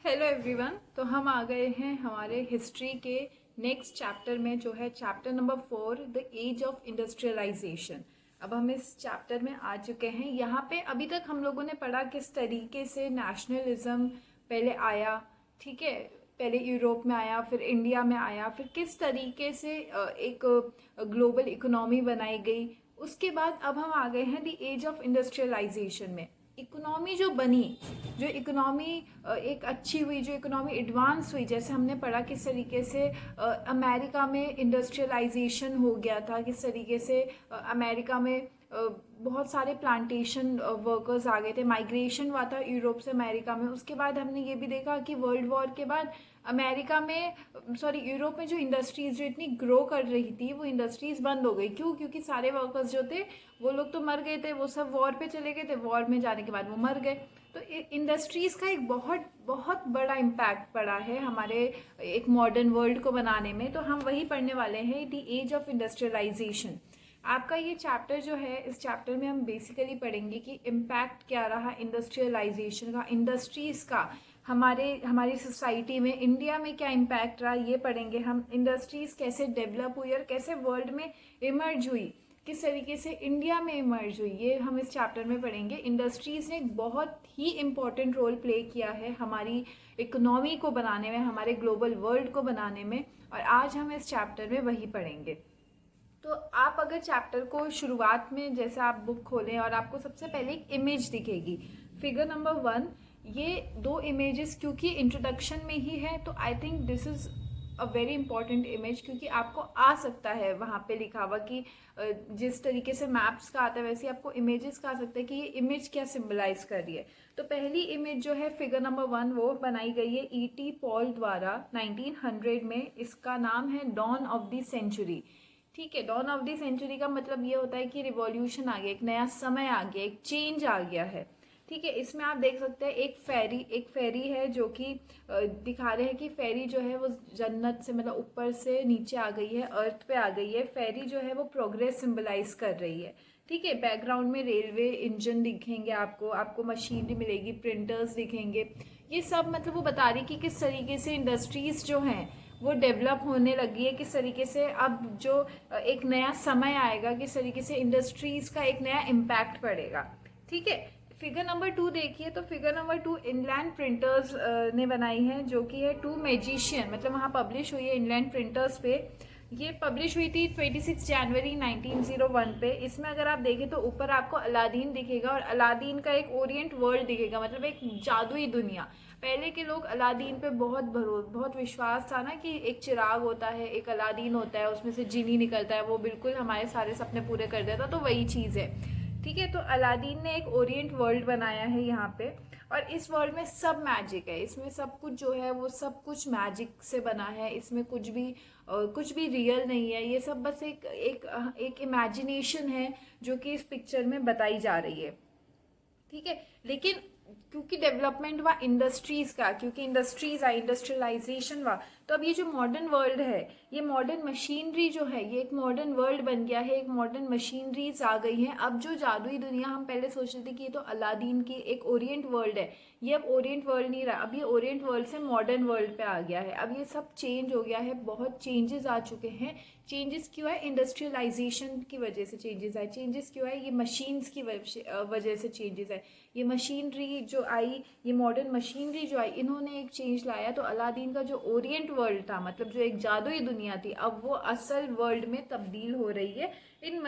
Hello everyone. तो हम आ गए हैं हमारे हिस्ट्री के नेक्स्ट चैप्टर में, जो है chapter number 4, the age of industrialisation. अब हम इस चैप्टर में आ चुके हैं। यहाँ पे अभी तक हम लोगों ने पढ़ा किस तरीके से नेशनलिज्म पहले आया, ठीक है, पहले यूरोप में आया, फिर इंडिया में आया, फिर किस तरीके से एक ग्लोबल इकोनॉमी बनाई गई। उसके बाद अब हम आ गए हैं द एज ऑफ इंडस्ट्रियलाइजेशन में। इकोनॉमी जो बनी, जो इकोनॉमी एक अच्छी हुई, जो इकोनॉमी एडवांस हुई, जैसे हमने पढ़ा किस तरीके से अमेरिका में इंडस्ट्रियलाइजेशन हो गया था, किस तरीके से अमेरिका में बहुत सारे प्लांटेशन वर्कर्स आ गए थे, माइग्रेशन हुआ था यूरोप से अमेरिका में। उसके बाद हमने ये भी देखा कि वर्ल्ड वॉर के बाद अमेरिका में, सॉरी, यूरोप में जो इंडस्ट्रीज जो इतनी ग्रो कर रही थी, वो इंडस्ट्रीज बंद हो गई। क्यों? क्योंकि सारे वर्कर्स जो थे वो लोग तो मर गए थे, वो सब वॉर पे चले गए थे, वॉर में जाने के बाद वो मर गए। तो इंडस्ट्रीज का एक बहुत बहुत बड़ा इम्पैक्ट पड़ा है हमारे एक मॉडर्न वर्ल्ड को बनाने में। तो हम वही पढ़ने वाले हैं, द एज ऑफ इंडस्ट्रियलाइजेशन। आपका ये चैप्टर जो है, इस चैप्टर में हम बेसिकली पढ़ेंगे कि इम्पैक्ट क्या रहा इंडस्ट्रियलाइजेशन का, इंडस्ट्रीज का हमारी सोसाइटी में, इंडिया में क्या इम्पैक्ट रहा, ये पढ़ेंगे हम। इंडस्ट्रीज कैसे डेवलप हुई और कैसे वर्ल्ड में इमर्ज हुई, किस तरीके से इंडिया में इमर्ज हुई, ये हम इस चैप्टर में पढ़ेंगे। इंडस्ट्रीज ने एक बहुत ही इम्पोर्टेंट रोल प्ले किया है हमारी इकोनॉमी को बनाने में, हमारे ग्लोबल वर्ल्ड को बनाने में, और आज हम इस चैप्टर में वही पढ़ेंगे। तो आप अगर चैप्टर को शुरुआत में, जैसे आप बुक खोलें और आपको सबसे पहले एक इमेज दिखेगी, फिगर नंबर 1। ये दो इमेजेस क्योंकि इंट्रोडक्शन में ही है, तो I think this is a very important image, क्योंकि आपको आ सकता है वहाँ पे लिखा हुआ कि जिस तरीके से मैप्स का आता है वैसे आपको इमेजेस का आ सकता है कि ये इमेज क्या सिम्बलाइज कर रही है। तो पहली इमेज जो है फिगर नंबर 1, वो बनाई गई है E.T. पॉल द्वारा 1900 में। इसका नाम है डॉन ऑफ द सेंचुरी। ठीक है, डॉन ऑफ द सेंचुरी का मतलब ये होता है कि रिवॉल्यूशन आ गया, एक नया समय आ गया, एक चेंज आ गया है। ठीक है, इसमें आप देख सकते हैं एक फेरी है जो कि दिखा रहे हैं कि फेरी जो है वो जन्नत से, मतलब ऊपर से नीचे आ गई है, अर्थ पे आ गई है। फेरी जो है वो प्रोग्रेस सिंबलाइज कर रही है। ठीक है, बैकग्राउंड में रेलवे इंजन दिखेंगे, आपको मशीनरी मिलेगी, प्रिंटर्स दिखेंगे। ये सब मतलब वो बता रही कि किस तरीके से इंडस्ट्रीज जो हैं वो डेवलप होने लगी है, किस तरीके से अब जो एक नया समय आएगा, किस तरीके से इंडस्ट्रीज का एक नया इम्पैक्ट पड़ेगा। ठीक है, फिगर नंबर 2 देखिए। तो फिगर नंबर 2 इनलैंड प्रिंटर्स ने बनाई है, जो कि है टू मैजिशियन, मतलब वहाँ पब्लिश हुई है इनलैंड प्रिंटर्स पे। ये पब्लिश हुई थी 26 जनवरी 1901 पे। इसमें अगर आप देखें तो ऊपर आपको अलादीन दिखेगा, और अलादीन का एक ओरिएंट वर्ल्ड दिखेगा, मतलब एक जादुई दुनिया। पहले के लोग अलादीन पे बहुत विश्वास था ना, कि एक चिराग होता है, एक अलादीन होता है, उसमें से जिनी निकलता है, वो बिल्कुल हमारे सारे सपने पूरे कर देता। तो वही चीज़ है। ठीक है, तो अलादीन ने एक ओरिएंट वर्ल्ड बनाया है यहाँ पे, और इस वर्ल्ड में सब मैजिक है। इसमें सब कुछ जो है वो सब कुछ मैजिक से बना है। इसमें कुछ भी रियल नहीं है। ये सब बस एक इमेजिनेशन है जो कि इस पिक्चर में बताई जा रही है। ठीक है, लेकिन क्योंकि डेवलपमेंट हुआ इंडस्ट्रीज का, क्योंकि इंडस्ट्रीज आई, इंडस्ट्रियलाइजेशन हुआ, तो अब ये जो मॉडर्न वर्ल्ड है, ये मॉडर्न मशीनरी जो है, ये एक मॉडर्न वर्ल्ड बन गया है, एक मॉडर्न मशीनरीज आ गई हैं। अब जो जादुई दुनिया हम पहले सोच रहे थे कि ये तो अलादीन की एक ओरिएंट वर्ल्ड है, ये अब ओरिएंट वर्ल्ड नहीं रहा, अब ये ओरिएंट वर्ल्ड से मॉडर्न वर्ल्ड पे आ गया है। अब ये सब चेंज हो गया है, बहुत चेंजेस आ चुके हैं। चेंजेस क्यों है? इंडस्ट्रियलाइजेशन की वजह से चेंजेस आए। चेंजेस क्यों है? ये मशीन्स की वजह से चेंजेस आए। ये मशीनरी जो आई, ये मॉडर्न मशीनरी जो आई, इन्होंने एक चेंज लाया। तो अलादीन का जो ओरिएंट वर्ल्ड था, मतलब जो एक जादुई दुनिया थी, अब वो असल वर्ल्ड में तब्दील हो रही है इन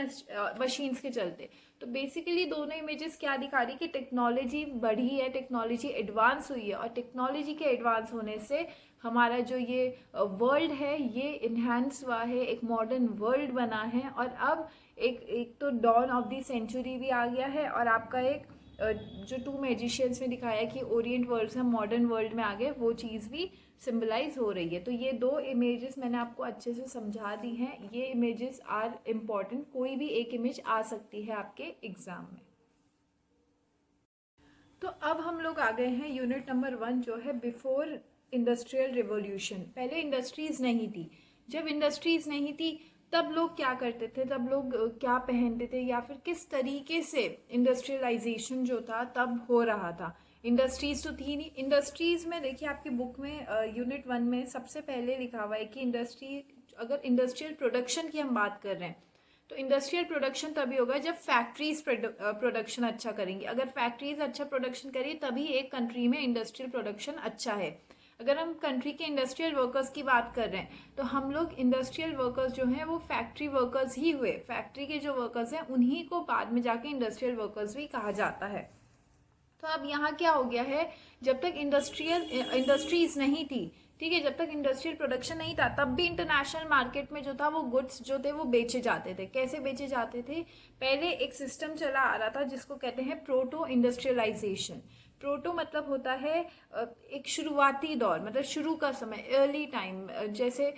मशीन्स के चलते। तो बेसिकली दोनों इमेजेस क्या दिखा रही कि टेक्नोलॉजी बढ़ी है, टेक्नोलॉजी एडवांस हुई है, और टेक्नोलॉजी के एडवांस होने से हमारा जो ये वर्ल्ड है ये इन्हांस हुआ है, एक मॉडर्न वर्ल्ड बना है। और अब एक तो डॉन ऑफ द सेंचुरी भी आ गया है, और आपका एक जो टू मैजिशियंस में दिखाया कि ओरिएंट वर्ल्ड से हम मॉडर्न वर्ल्ड में आ गए, वो चीज़ भी सिंबलाइज हो रही है। तो ये दो इमेजेस मैंने आपको अच्छे से समझा दी हैं। ये इमेजेस आर इम्पॉर्टेंट, कोई भी एक इमेज आ सकती है आपके एग्जाम में। तो अब हम लोग आ गए हैं यूनिट नंबर 1, जो है बिफोर इंडस्ट्रियल रिवॉल्यूशन। पहले इंडस्ट्रीज नहीं थी। जब इंडस्ट्रीज नहीं थी तब लोग क्या करते थे, तब लोग क्या पहनते थे, या फिर किस तरीके से इंडस्ट्रियलाइजेशन जो था तब हो रहा था। इंडस्ट्रीज तो थी नहीं। इंडस्ट्रीज में देखिए आपकी बुक में यूनिट 1 में सबसे पहले लिखा हुआ है कि इंडस्ट्री, अगर इंडस्ट्रियल प्रोडक्शन की हम बात कर रहे हैं तो इंडस्ट्रियल प्रोडक्शन तभी होगा जब फैक्ट्रीज प्रोडक्शन अच्छा करेंगी। अगर फैक्ट्रीज अच्छा प्रोडक्शन करें तभी एक कंट्री में इंडस्ट्रियल प्रोडक्शन अच्छा है। अगर हम कंट्री के इंडस्ट्रियल वर्कर्स की बात कर रहे हैं तो हम लोग इंडस्ट्रियल वर्कर्स जो हैं वो फैक्ट्री वर्कर्स ही हुए। फैक्ट्री के जो वर्कर्स हैं उन्हीं को बाद में जाके इंडस्ट्रियल वर्कर्स भी कहा जाता है। तो अब यहाँ क्या हो गया है, जब तक इंडस्ट्रीज नहीं थी, ठीक है, जब तक इंडस्ट्रियल प्रोडक्शन नहीं था तब भी इंटरनेशनल मार्केट में जो था वो गुड्स जो थे वो बेचे जाते थे। कैसे बेचे जाते थे, पहले एक सिस्टम चला आ रहा था जिसको कहते हैं प्रोटो इंडस्ट्रियलाइजेशन। प्रोटो मतलब होता है एक शुरुआती दौर, मतलब शुरू का समय, अर्ली टाइम। जैसे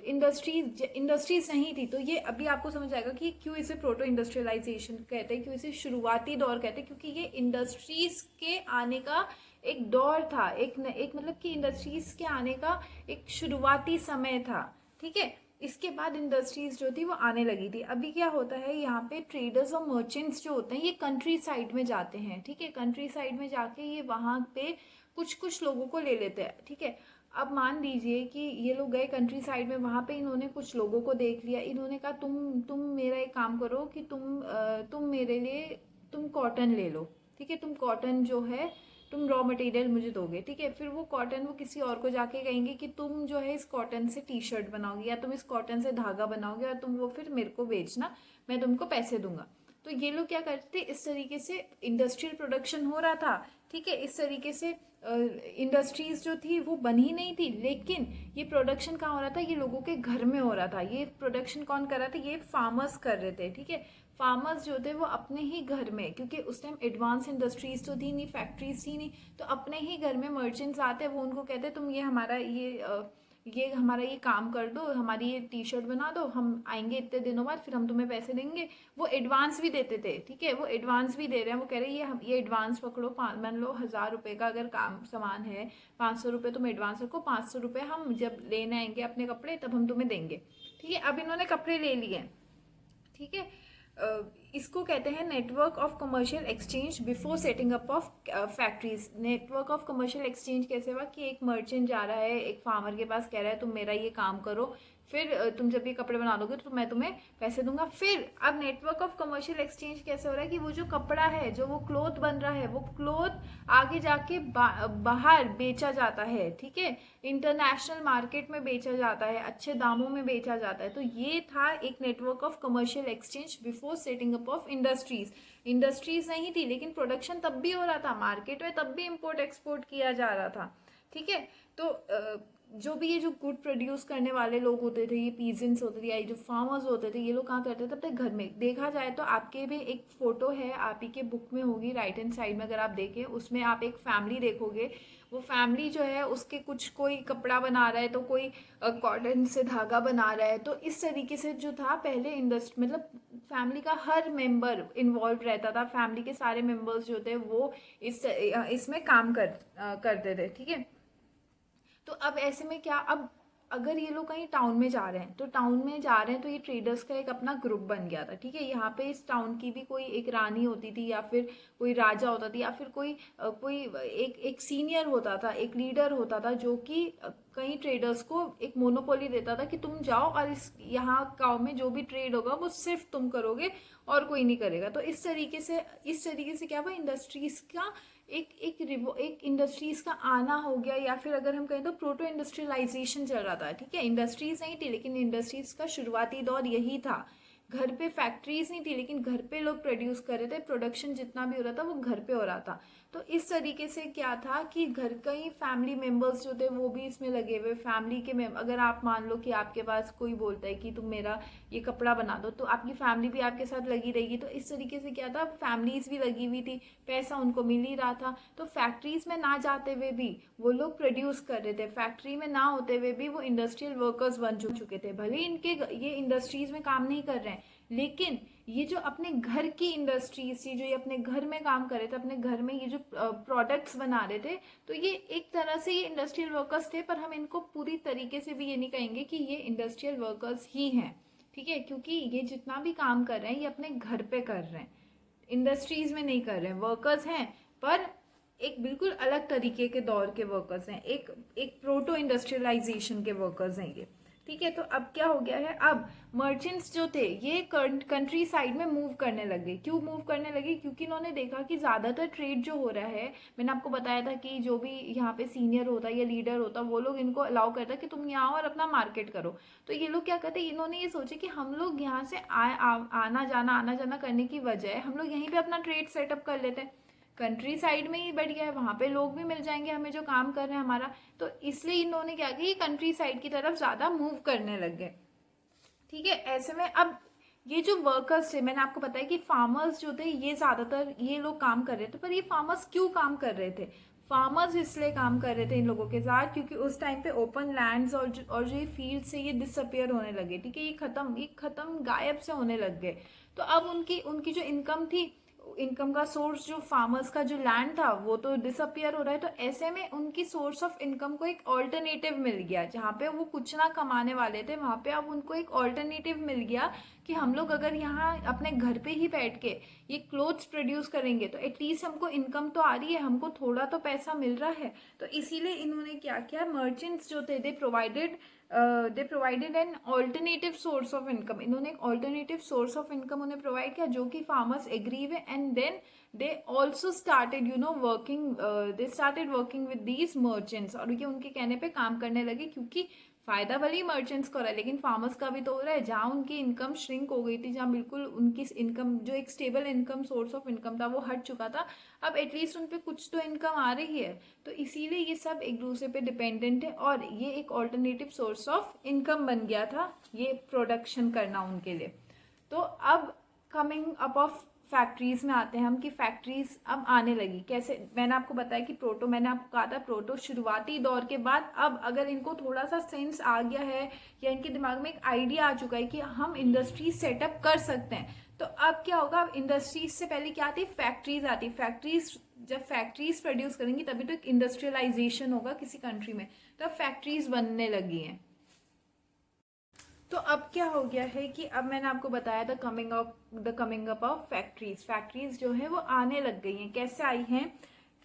इंडस्ट्रीज नहीं थी तो ये अभी आपको समझ आएगा कि क्यों इसे प्रोटो इंडस्ट्रियलाइजेशन कहते हैं, क्यों इसे शुरुआती दौर कहते हैं, क्योंकि ये इंडस्ट्रीज के आने का एक दौर था, एक मतलब कि इंडस्ट्रीज के आने का एक शुरुआती समय था, ठीक है। इसके बाद इंडस्ट्रीज जो थी वो आने लगी थी। अभी क्या होता है, यहाँ पे ट्रेडर्स और मर्चेंट्स जो होते हैं ये कंट्री साइड में जाते हैं, ठीक है, कंट्री साइड में जाके ये वहाँ पे कुछ कुछ लोगों को ले लेते हैं, ठीक है। अब मान लीजिए कि ये लोग गए कंट्री साइड में, वहाँ पे इन्होंने कुछ लोगों को देख लिया, इन्होंने कहा तुम मेरा एक काम करो कि तुम मेरे लिए तुम कॉटन ले लो, ठीक है, तुम कॉटन जो है तुम रॉ मटेरियल मुझे दोगे, ठीक है। फिर वो कॉटन वो किसी और को जाके कहेंगे कि तुम जो है इस कॉटन से टी शर्ट बनाओगे या तुम इस कॉटन से धागा बनाओगे और तुम वो फिर मेरे को बेचना, मैं तुमको पैसे दूंगा। तो ये लोग क्या करते थे, इस तरीके से इंडस्ट्रियल प्रोडक्शन हो रहा था, ठीक है। इस तरीके से इंडस्ट्रीज जो थी वो बनी नहीं थी, लेकिन ये प्रोडक्शन कहाँ हो रहा था, ये लोगों के घर में हो रहा था। ये प्रोडक्शन कौन कर रहा था, ये फार्मर्स कर रहे थे, ठीक है। फार्मर्स जो थे वो अपने ही घर में, क्योंकि उस टाइम एडवांस इंडस्ट्रीज तो थी नहीं, फैक्ट्रीज थी नहीं, तो अपने ही घर में मर्चेंट्स आते, वो उनको कहते तुम ये हमारा ये काम कर दो, हमारी ये टी शर्ट बना दो, हम आएंगे इतने दिनों बाद, फिर हम तुम्हें पैसे देंगे। वो एडवांस भी देते थे, ठीक है, वो एडवांस भी दे रहे हैं। वो कह रहे हैं ये एडवांस पकड़ो, मान लो 1000 रुपये का अगर काम सामान है, 500 रुपये तुम एडवांस रखो, 500 रुपये हम जब लेने आएंगे अपने कपड़े तब हम तुम्हें देंगे, ठीक है। अब इन्होंने कपड़े ले लिए, ठीक है। इसको कहते हैं network of commercial exchange before setting up of factories. Network of commercial exchange कैसे हुआ कि एक मर्चेंट जा रहा है एक फार्मर के पास, कह रहा है तुम मेरा ये काम करो, फिर तुम जब ये कपड़े बना दोगे तो मैं तुम्हें पैसे दूंगा। फिर अब नेटवर्क ऑफ कमर्शियल एक्सचेंज कैसे हो रहा है कि वो जो कपड़ा है, जो वो क्लोथ बन रहा है, वो क्लोथ आगे जाके बाहर बेचा जाता है, ठीक है, इंटरनेशनल मार्केट में बेचा जाता है, अच्छे दामों में बेचा जाता है। तो ये था एक network of commercial exchange before setting up of industries. Industries नहीं थी लेकिन प्रोडक्शन तब भी हो रहा था, मार्केट में तब भी इम्पोर्ट एक्सपोर्ट किया जा रहा था, ठीक है। तो जो भी ये जो गुड प्रोड्यूस करने वाले लोग होते थे, ये पीजेंट्स होते थे या ये जो फार्मर्स होते थे, ये लोग कहाँ करते थे अपने घर में। देखा जाए तो आपके भी एक फोटो है, आप ही के बुक में होगी राइट हैंड साइड में, अगर आप देखें उसमें आप एक फैमिली देखोगे। वो फैमिली जो है उसके कुछ कोई कपड़ा बना रहा है तो कोई कॉटन से धागा बना रहा है। तो इस तरीके से जो था पहले इंडस्ट्री, मतलब फैमिली का हर मेंबर इन्वॉल्व रहता था, फैमिली के सारे मेंबर्स जो थे वो इसमें काम करते थे, ठीक है। तो अब ऐसे में क्या, अब अगर ये लोग कहीं टाउन में जा रहे हैं तो टाउन में जा रहे हैं तो ये ट्रेडर्स का एक अपना ग्रुप बन गया था, ठीक है। यहाँ पे इस टाउन की भी कोई एक रानी होती थी या फिर कोई राजा होता था या फिर कोई एक सीनियर होता था, एक लीडर होता था जो कि कई ट्रेडर्स को एक मोनोपोली देता था कि तुम जाओ और इस यहाँ गाँव में जो भी ट्रेड होगा वो सिर्फ तुम करोगे और कोई नहीं करेगा। तो इस तरीके से क्या हुआ, इंडस्ट्रीज का एक इंडस्ट्रीज का आना हो गया, या फिर अगर हम कहें तो प्रोटो इंडस्ट्रियलाइजेशन चल रहा था, ठीक है। इंडस्ट्रीज नहीं थी लेकिन इंडस्ट्रीज का शुरुआती दौर यही था। घर पे फैक्ट्रीज नहीं थी लेकिन घर पे लोग प्रोड्यूस कर रहे थे, प्रोडक्शन जितना भी हो रहा था वो घर पे हो रहा था। तो इस तरीके से क्या था कि घर का ही फैमिली मेंबर्स जो थे वो भी इसमें लगे हुए, फैमिली के अगर आप मान लो कि आपके पास कोई बोलता है कि तुम मेरा ये कपड़ा बना दो तो आपकी फैमिली भी आपके साथ लगी रहेगी। तो इस तरीके से क्या था, फैमिलीज भी लगी हुई थी, पैसा उनको मिल ही रहा था। तो फैक्ट्रीज में ना जाते हुए भी वो लोग प्रोड्यूस कर रहे थे, फैक्ट्री में ना होते हुए भी वो इंडस्ट्रियल वर्कर्स बन चुके थे। भले इनके ये इंडस्ट्रीज में काम नहीं कर रहे हैं लेकिन ये जो अपने घर की इंडस्ट्रीज थी, जो ये अपने घर में काम कर रहे थे, अपने घर में ये जो प्रोडक्ट्स बना रहे थे, तो ये एक तरह से ये इंडस्ट्रियल वर्कर्स थे। पर हम इनको पूरी तरीके से भी ये नहीं कहेंगे कि ये इंडस्ट्रियल वर्कर्स ही हैं, ठीक है, क्योंकि ये जितना भी काम कर रहे हैं ये अपने घर पे कर रहे हैं, इंडस्ट्रीज में नहीं कर रहे हैं। वर्कर्स हैं पर एक बिल्कुल अलग तरीके के दौर के वर्कर्स हैं, एक एक प्रोटो इंडस्ट्रियलाइजेशन के वर्कर्स हैं ये। ठीक है, तो अब क्या हो गया है, अब मर्चेंट्स जो थे ये कंट्री साइड में मूव करने लगे। क्यों मूव करने लगे? क्योंकि इन्होंने देखा कि ज़्यादातर ट्रेड जो हो रहा है, मैंने आपको बताया था कि जो भी यहाँ पे सीनियर होता है या लीडर होता है वो लोग इनको अलाउ करता है कि तुम यहाँ और अपना मार्केट करो। तो ये लोग क्या करते हैं, इन्होंने ये सोचे कि हम लोग यहाँ से आना जाना करने की बजाय हम लोग यहीं पे अपना ट्रेड सेटअप कर लेते हैं। कंट्री साइड में ही बढ़िया है, वहाँ पे लोग भी मिल जाएंगे हमें जो काम कर रहे हैं हमारा। तो इसलिए इन्होंने क्या किया, कंट्री साइड की तरफ ज़्यादा मूव करने लग गए। ठीक है, ऐसे में अब ये जो वर्कर्स थे, मैंने आपको बताया कि फार्मर्स जो थे ये ज़्यादातर ये लोग काम कर रहे थे। पर ये फार्मर्स क्यों काम कर रहे थे? फार्मर्स इसलिए काम कर रहे थे इन लोगों के साथ क्योंकि उस टाइम पे ओपन लैंड्स और जो ये फील्ड से ये डिसअपियर होने लगे। ठीक है, ये खत्म गायब से होने लग गए। तो अब उनकी उनकी जो इनकम थी, इनकम का सोर्स जो फार्मर्स का जो लैंड था वो तो डिसअपियर हो रहा है। तो ऐसे में उनकी सोर्स ऑफ इनकम को एक ऑल्टरनेटिव मिल गया। जहाँ पे वो कुछ ना कमाने वाले थे वहाँ पे अब उनको एक ऑल्टरनेटिव मिल गया कि हम लोग अगर यहाँ अपने घर पे ही बैठ के ये क्लोथ्स प्रोड्यूस करेंगे तो एटलीस्ट हमको इनकम तो आ रही है, हमको थोड़ा तो पैसा मिल रहा है। तो इसीलिए इन्होंने क्या किया, मर्चेंट्स जो थे they provided an alternative source of income. इन्होंने एक ऑल्टरनेटिव सोर्स ऑफ इनकम उन्हें प्रोवाइड किया जो कि फार्मर्स एग्री हुए। And then they also started working with these merchants, और ये उनके कहने पे काम करने लगे क्योंकि फायदा भले ही मर्चेंट्स को हो रहा है लेकिन फार्मर्स का भी तो हो रहा है। जहाँ उनकी इनकम श्रिंक हो गई थी, जहाँ बिल्कुल उनकी इनकम जो एक stable income source of income था वो हट चुका था, अब एटलीस्ट उन पे कुछ तो इनकम आ रही है। तो इसीलिए ये सब एक दूसरे पे डिपेंडेंट है और ये एक ऑल्टरनेटिव सोर्स ऑफ इनकम बन गया था ये प्रोडक्शन करना उनके लिए। तो अब कमिंग अप ऑफ फैक्ट्रीज में आते हैं हम कि फैक्ट्रीज अब आने लगी कैसे। मैंने आपको बताया कि मैंने आपको कहा था प्रोटो शुरुआती दौर के बाद अब अगर इनको थोड़ा सा सेंस आ गया है या इनके दिमाग में एक आइडिया आ चुका है कि हम इंडस्ट्री सेटअप कर सकते हैं, तो अब क्या होगा, अब इंडस्ट्रीज से पहले क्या आती, फैक्ट्रीज आती। जब फैक्ट्रीज प्रोड्यूस करेंगी तभी तो एक इंडस्ट्रियलाइजेशन होगा किसी कंट्री में, तो अब फैक्ट्रीज बनने लगी हैं। तो अब क्या हो गया है कि अब मैंने आपको बताया the coming up of factories जो है वो आने लग गई हैं। कैसे आई हैं,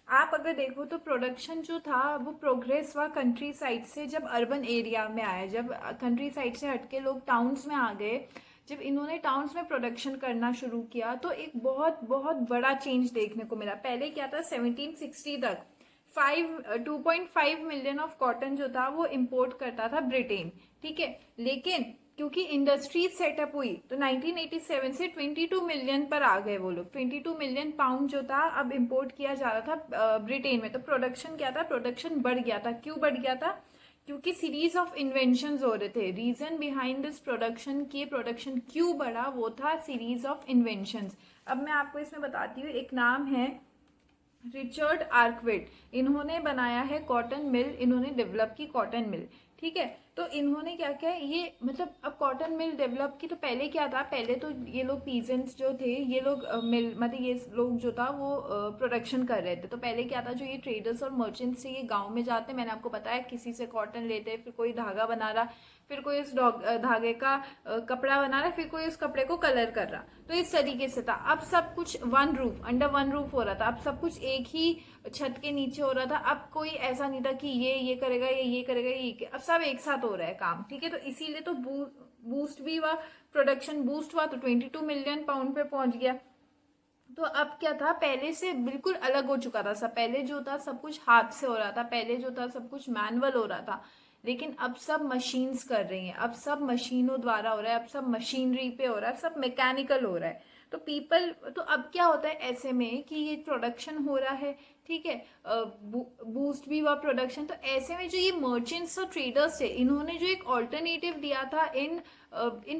आप अगर देखो तो प्रोडक्शन जो था वो प्रोग्रेस हुआ कंट्री साइड से जब अर्बन एरिया में आया, जब कंट्री साइड से हटके लोग टाउन्स में आ गए, जब इन्होंने टाउन्स में प्रोडक्शन करना शुरू किया तो एक बहुत बहुत बड़ा चेंज देखने को मिला। पहले क्या था, 1760 तक 2.5 मिलियन ऑफ कॉटन जो था वो इंपोर्ट करता था ब्रिटेन। ठीक है, लेकिन क्योंकि इंडस्ट्रीज सेटअप हुई तो 1987 से 22 मिलियन पर आ गए वो लोग। 22 मिलियन पाउंड जो था अब इंपोर्ट किया जा रहा था ब्रिटेन में। तो प्रोडक्शन क्या था, प्रोडक्शन बढ़ गया था। क्यों बढ़ गया था, क्योंकि सीरीज ऑफ इन्वेंशंस हो रहे थे। रीजन बिहाइंड दिस प्रोडक्शन की प्रोडक्शन क्यों बढ़ा वो था सीरीज ऑफ इन्वेंशंस। अब मैं आपको इसमें बताती हूँ, एक नाम है रिचर्ड आर्कविट, इन्होंने बनाया है कॉटन मिल, इन्होंने डेवलप की कॉटन मिल। ठीक है, तो इन्होंने क्या किया, ये मतलब अब कॉटन मिल डेवलप की। तो पहले क्या था, पहले तो ये लोग पीजेंट्स जो थे ये लोग मिल मतलब ये लोग जो था वो प्रोडक्शन कर रहे थे। तो पहले क्या था, जो ये ट्रेडर्स और मर्चेंट्स थे ये गांव में जाते, मैंने आपको बताया किसी से कॉटन लेते, फिर कोई धागा बना रहा, फिर कोई उस धागे का कपड़ा बना रहा, फिर कोई उस कपड़े को कलर कर रहा। तो इस तरीके से था। अब सब कुछ अंडर वन रूफ हो रहा था। अब सब कुछ एक ही छत के नीचे हो रहा था। अब कोई ऐसा नहीं था कि ये करेगा ये करेगा, अब सब एक साथ हो रहा है काम। ठीक है, तो इसीलिए तो बूस्ट भी हुआ, प्रोडक्शन बूस्ट हुआ तो 22 मिलियन पाउंड पे पहुंच गया। तो अब क्या था, पहले से बिल्कुल अलग हो चुका था सब। पहले जो था सब कुछ हाथ से हो रहा था, पहले जो था सब कुछ मैनुअल हो रहा था, लेकिन अब सब मशीन्स कर रही हैं। अब सब मशीनों द्वारा हो रहा है, अब सब मशीनरी पे हो रहा है, सब मैकेनिकल हो रहा है। तो अब क्या होता है ऐसे में कि ये प्रोडक्शन हो रहा है, ठीक है, बूस्ट भी हुआ प्रोडक्शन। तो ऐसे में जो ये मर्चेंट्स और ट्रेडर्स थे इन्होंने जो एक ऑल्टरनेटिव दिया था इन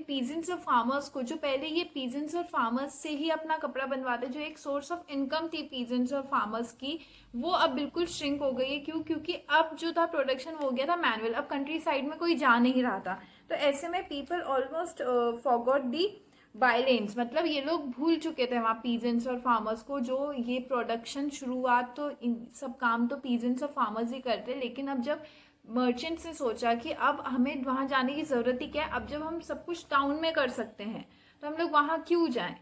पीजेंट्स और फार्मर्स को, जो पहले ये पीजेंट्स और फार्मर्स से ही अपना कपड़ा बनवाते, जो एक सोर्स ऑफ इनकम थी पीजेंट्स और फार्मर्स की, वो अब बिल्कुल श्रिंक हो गई है। क्यों? क्योंकि अब जो था प्रोडक्शन हो गया था मैनुअल, अब कंट्री साइड में कोई जा नहीं रहा था। तो ऐसे में पीपल ऑलमोस्ट फॉरगॉट दी बायलेंस, मतलब ये लोग भूल चुके थे वहाँ पीजेंट्स और फार्मर्स को। जो ये प्रोडक्शन शुरुआत तो इन सब काम तो पीजेंट्स और फार्मर्स ही करते, लेकिन अब जब मर्चेंट्स ने सोचा कि अब हमें वहाँ जाने की ज़रूरत ही क्या है, अब जब हम सब कुछ टाउन में कर सकते हैं तो हम लोग वहाँ क्यों जाएं,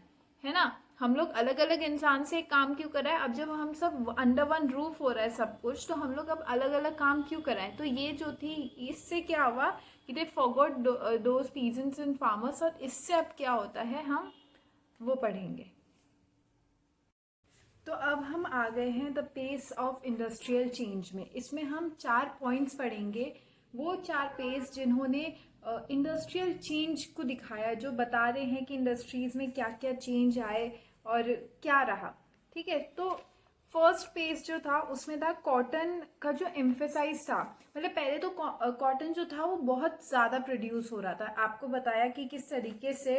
है ना। हम लोग अलग अलग इंसान से काम क्यों कराएं? अब जब हम सब अंडर वन रूफ हो रहा है सब कुछ, तो हम लोग अब अलग अलग काम क्यों कराएं? तो ये जो थी, इससे क्या हुआ कि they forgot those peasants and farmers, और इससे अब क्या होता है हम वो पढ़ेंगे। तो अब हम आ गए हैं the pace of industrial change में। इसमें हम 4 पॉइंट्स पढ़ेंगे, वो 4 पेज जिन्होंने इंडस्ट्रियल चेंज को दिखाया, जो बता रहे हैं कि इंडस्ट्रीज में क्या क्या चेंज आए और क्या रहा। ठीक है, तो फर्स्ट पेज जो था उसमें था कॉटन का जो एम्फेसाइज था। मतलब पहले तो कॉटन जो था वो बहुत ज़्यादा प्रोड्यूस हो रहा था। आपको बताया कि किस तरीके से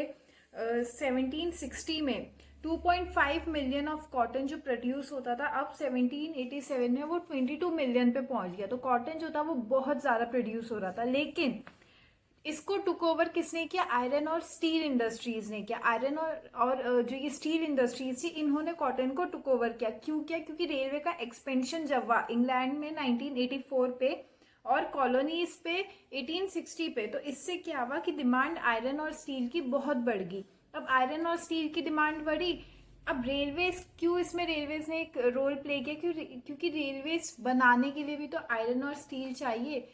1760 में 2.5 मिलियन ऑफ कॉटन जो प्रोड्यूस होता था, अब 1787 में वो 22 मिलियन पे पहुंच गया। तो कॉटन जो था वो बहुत ज़्यादा प्रोड्यूस हो रहा था, लेकिन इसको टुक ओवर किसने किया? आयरन और स्टील इंडस्ट्रीज ने किया। आयरन और जो ये स्टील इंडस्ट्रीज थी, इन्होंने कॉटन को टुक ओवर किया। क्यों किया? क्योंकि रेलवे का एक्सपेंशन जब हुआ इंग्लैंड में 1984 पे और कॉलोनीज पे 1860 पे, तो इससे क्या हुआ कि डिमांड आयरन और स्टील की बहुत बढ़ गई। अब आयरन और स्टील की डिमांड बढ़ी। अब रेलवेज, क्यों इसमें रेलवेज ने एक रोल प्ले किया? क्योंकि रेलवेज बनाने के लिए भी तो आयरन और स्टील चाहिए।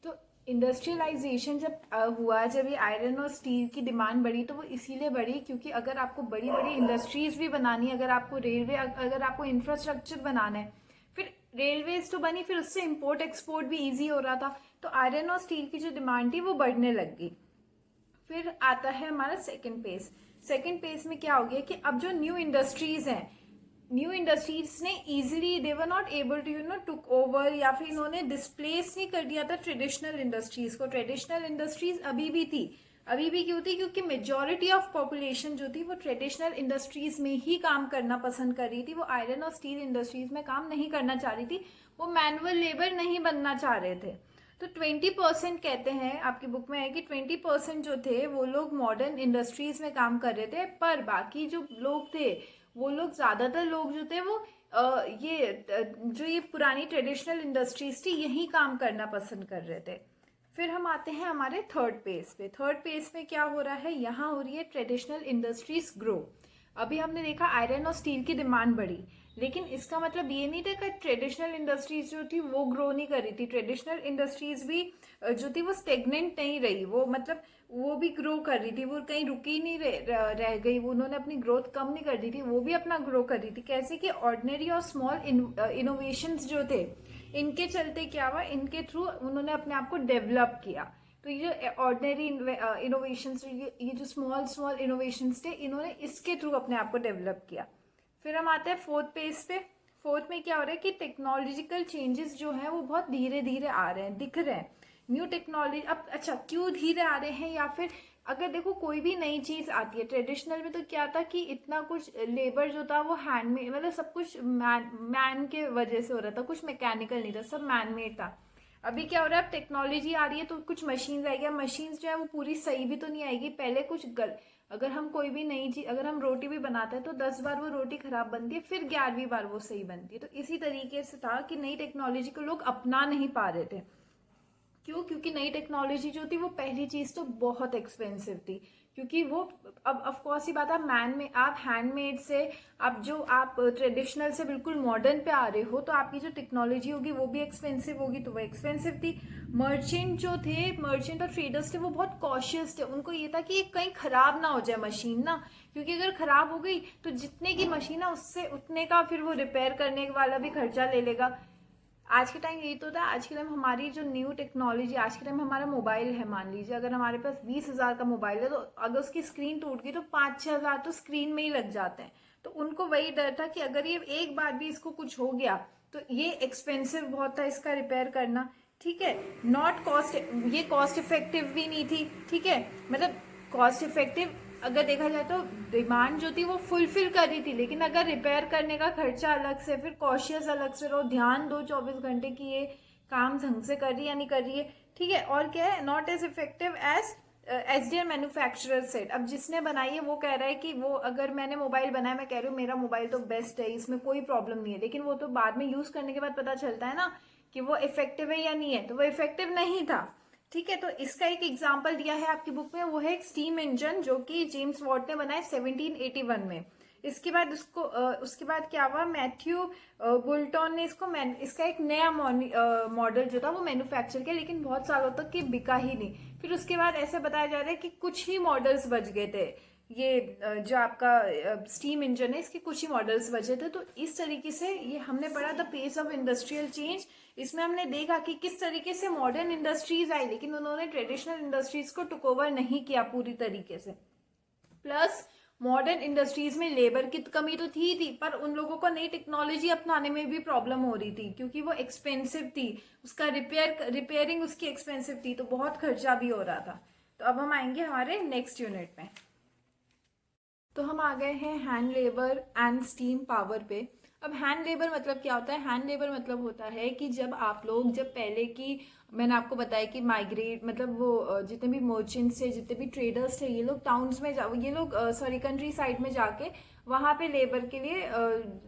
तो इंडस्ट्रियलाइजेशन जब हुआ, जब ये आयरन और स्टील की डिमांड बढ़ी, तो वो इसीलिए बढ़ी क्योंकि अगर आपको बड़ी बड़ी इंडस्ट्रीज भी बनानी है, अगर आपको रेलवे, अगर आपको इंफ्रास्ट्रक्चर बनाना है, फिर रेलवेज तो बनी, फिर उससे इम्पोर्ट एक्सपोर्ट भी ईजी हो रहा था। तो आयरन और स्टील की जो डिमांड थी वो बढ़ने लग गई। फिर आता है हमारा सेकेंड पेज। सेकेंड पेज में क्या हो गया कि अब जो न्यू इंडस्ट्रीज हैं, न्यू इंडस्ट्रीज ने easily, they were not able to took over, या फिर इन्होंने डिस्प्लेस नहीं कर दिया था ट्रेडिशनल इंडस्ट्रीज को। ट्रेडिशनल इंडस्ट्रीज अभी भी थी। अभी भी क्यों थी? क्योंकि मेजोरिटी ऑफ पॉपुलेशन जो थी वो ट्रेडिशनल इंडस्ट्रीज में ही काम करना पसंद कर रही थी। वो आयरन और स्टील इंडस्ट्रीज में काम नहीं करना चाह रही थी, वो मैनुअल लेबर नहीं बनना चाह रहे थे। तो 20% कहते हैं, आपकी बुक में है कि 20% जो थे वो लोग मॉडर्न इंडस्ट्रीज में काम कर रहे थे, पर बाकी जो लोग थे, वो लोग, ज्यादातर लोग जो थे वो जो ये पुरानी ट्रेडिशनल इंडस्ट्रीज थी यही काम करना पसंद कर रहे थे। फिर हम आते हैं हमारे थर्ड पेज पे। थर्ड पेज में क्या हो रहा है? यहाँ हो रही है ट्रेडिशनल इंडस्ट्रीज ग्रो। अभी हमने देखा आयरन और स्टील की डिमांड बढ़ी, लेकिन इसका मतलब ये नहीं था कि ट्रेडिशनल इंडस्ट्रीज जो थी वो ग्रो नहीं कर रही थी। ट्रेडिशनल इंडस्ट्रीज भी जो थी वो स्टेगनेंट नहीं रही, वो मतलब वो भी ग्रो कर रही थी, वो कहीं रुकी नहीं रह गई, वो उन्होंने अपनी ग्रोथ कम नहीं कर दी थी, वो भी अपना ग्रो कर रही थी। कैसे कि ऑर्डिनरी और स्मॉल इनोवेशंस जो थे, इनके चलते क्या हुआ, इनके थ्रू उन्होंने अपने आप को डेवलप किया। तो ये जो ऑर्डिनरी इनोवेशंस, ये जो स्मॉल स्मॉल इनोवेशंस थे, इन्होंने इसके थ्रू अपने आप को डेवलप किया। फिर हम आते हैं फोर्थ पेज पे। फोर्थ में क्या हो रहा है कि टेक्नोलॉजिकल चेंजेस जो है वो बहुत धीरे धीरे आ रहे हैं, दिख रहे हैं न्यू टेक्नोलॉजी। अब अच्छा, क्यों धीरे आ रहे हैं? या फिर अगर देखो कोई भी नई चीज आती है, ट्रेडिशनल में तो क्या था कि इतना कुछ लेबर जो था वो हैंडमेड, मतलब सब कुछ मैन के वजह से हो रहा था, कुछ मैकेनिकल नहीं था, सब मैनमेड था। अभी क्या हो रहा है? अब टेक्नोलॉजी आ रही है तो कुछ मशीन्स आएगी। मशीन्स जो है वो पूरी सही भी तो नहीं आएगी। पहले कुछ अगर हम कोई भी नई चीज, अगर हम रोटी भी बनाते हैं तो 10 बार वो रोटी खराब बनती है, फिर 11वीं बार वो सही बनती है। तो इसी तरीके से था कि नई टेक्नोलॉजी को लोग अपना नहीं पा रहे थे। क्यों? क्योंकि नई टेक्नोलॉजी जो थी वो पहली चीज तो बहुत एक्सपेंसिव थी, क्योंकि वो, अब ऑफ कोर्स ही बात है, आप हैंडमेड से, अब जो आप ट्रेडिशनल से बिल्कुल मॉडर्न पे आ रहे हो, तो आपकी जो टेक्नोलॉजी होगी वो भी एक्सपेंसिव होगी, तो वो एक्सपेंसिव थी। मर्चेंट जो थे, मर्चेंट और ट्रेडर्स थे, वो बहुत कॉशियस थे। उनको ये था कि कहीं खराब ना हो जाए मशीन ना, क्योंकि अगर खराब हो गई तो जितने की मशीन है उससे उतने का फिर वो रिपेयर करने वाला भी खर्चा ले लेगा। आज के टाइम यही तो था। आज के टाइम हमारी जो न्यू टेक्नोलॉजी, आज के टाइम हमारा मोबाइल है, मान लीजिए अगर हमारे पास 20,000 का मोबाइल है, तो अगर उसकी स्क्रीन टूट गई तो 5-6 हज़ार तो स्क्रीन में ही लग जाते हैं। तो उनको वही डर था कि अगर ये एक बार भी इसको कुछ हो गया तो ये एक्सपेंसिव बहुत था इसका रिपेयर करना। ठीक है, नॉट कॉस्ट, ये कॉस्ट इफेक्टिव भी नहीं थी। ठीक है, मतलब कॉस्ट इफेक्टिव अगर देखा जाए तो डिमांड जो थी वो फुलफिल कर रही थी, लेकिन अगर रिपेयर करने का खर्चा अलग से, फिर कॉशियस अलग से रहो, ध्यान दो 24 घंटे की ये काम ढंग से कर रही है या नहीं कर रही है। ठीक है, और क्या है, not as effective as SDM manufacturer set. अब जिसने बनाई है वो कह रहा है कि वो, अगर मैंने मोबाइल बनाया, मैं कह रही हूँ मेरा मोबाइल तो बेस्ट है, इसमें कोई प्रॉब्लम नहीं है, लेकिन वो तो बाद में यूज करने के बाद पता चलता है ना कि वो इफेक्टिव है या नहीं है, तो वो इफेक्टिव नहीं था। ठीक है, तो इसका एक एग्जाम्पल दिया है आपकी बुक में, वो है एक स्टीम इंजन जो कि जेम्स वॉट ने बनाया 1781 में। इसके बाद उसके बाद क्या हुआ, मैथ्यू बुल्टन ने इसका एक नया मॉडल जो था वो मैन्युफैक्चर किया, लेकिन बहुत सालों तक ये बिका ही नहीं। फिर उसके बाद ऐसे बताया जा रहा है कि कुछ ही मॉडल्स बच गए थे, ये जो आपका स्टीम इंजन है इसके कुछ ही मॉडल्स बचे थे। तो इस तरीके से ये हमने पढ़ा the pace of industrial change. इसमें हमने देखा कि किस तरीके से मॉडर्न इंडस्ट्रीज आई, लेकिन उन्होंने ट्रेडिशनल इंडस्ट्रीज को टुक ओवर नहीं किया पूरी तरीके से। प्लस मॉडर्न इंडस्ट्रीज में लेबर की कमी तो थी, पर उन लोगों को नई टेक्नोलॉजी अपनाने में भी प्रॉब्लम हो रही थी, क्योंकि वो एक्सपेंसिव थी, उसका रिपेयरिंग उसकी एक्सपेंसिव थी, तो बहुत खर्चा भी हो रहा था। तो अब हम आएंगे हमारे नेक्स्ट यूनिट में। तो हम आ गए हैं hand labour and steam power पे। अब हैंड लेबर मतलब क्या होता है? हैंड लेबर मतलब होता है कि जब पहले की, मैंने आपको बताया कि माइग्रेट मतलब वो जितने भी मर्चेंट्स थे, जितने भी ट्रेडर्स थे, ये लोग टाउन्स में कंट्री साइड में जाके वहाँ पे लेबर के लिए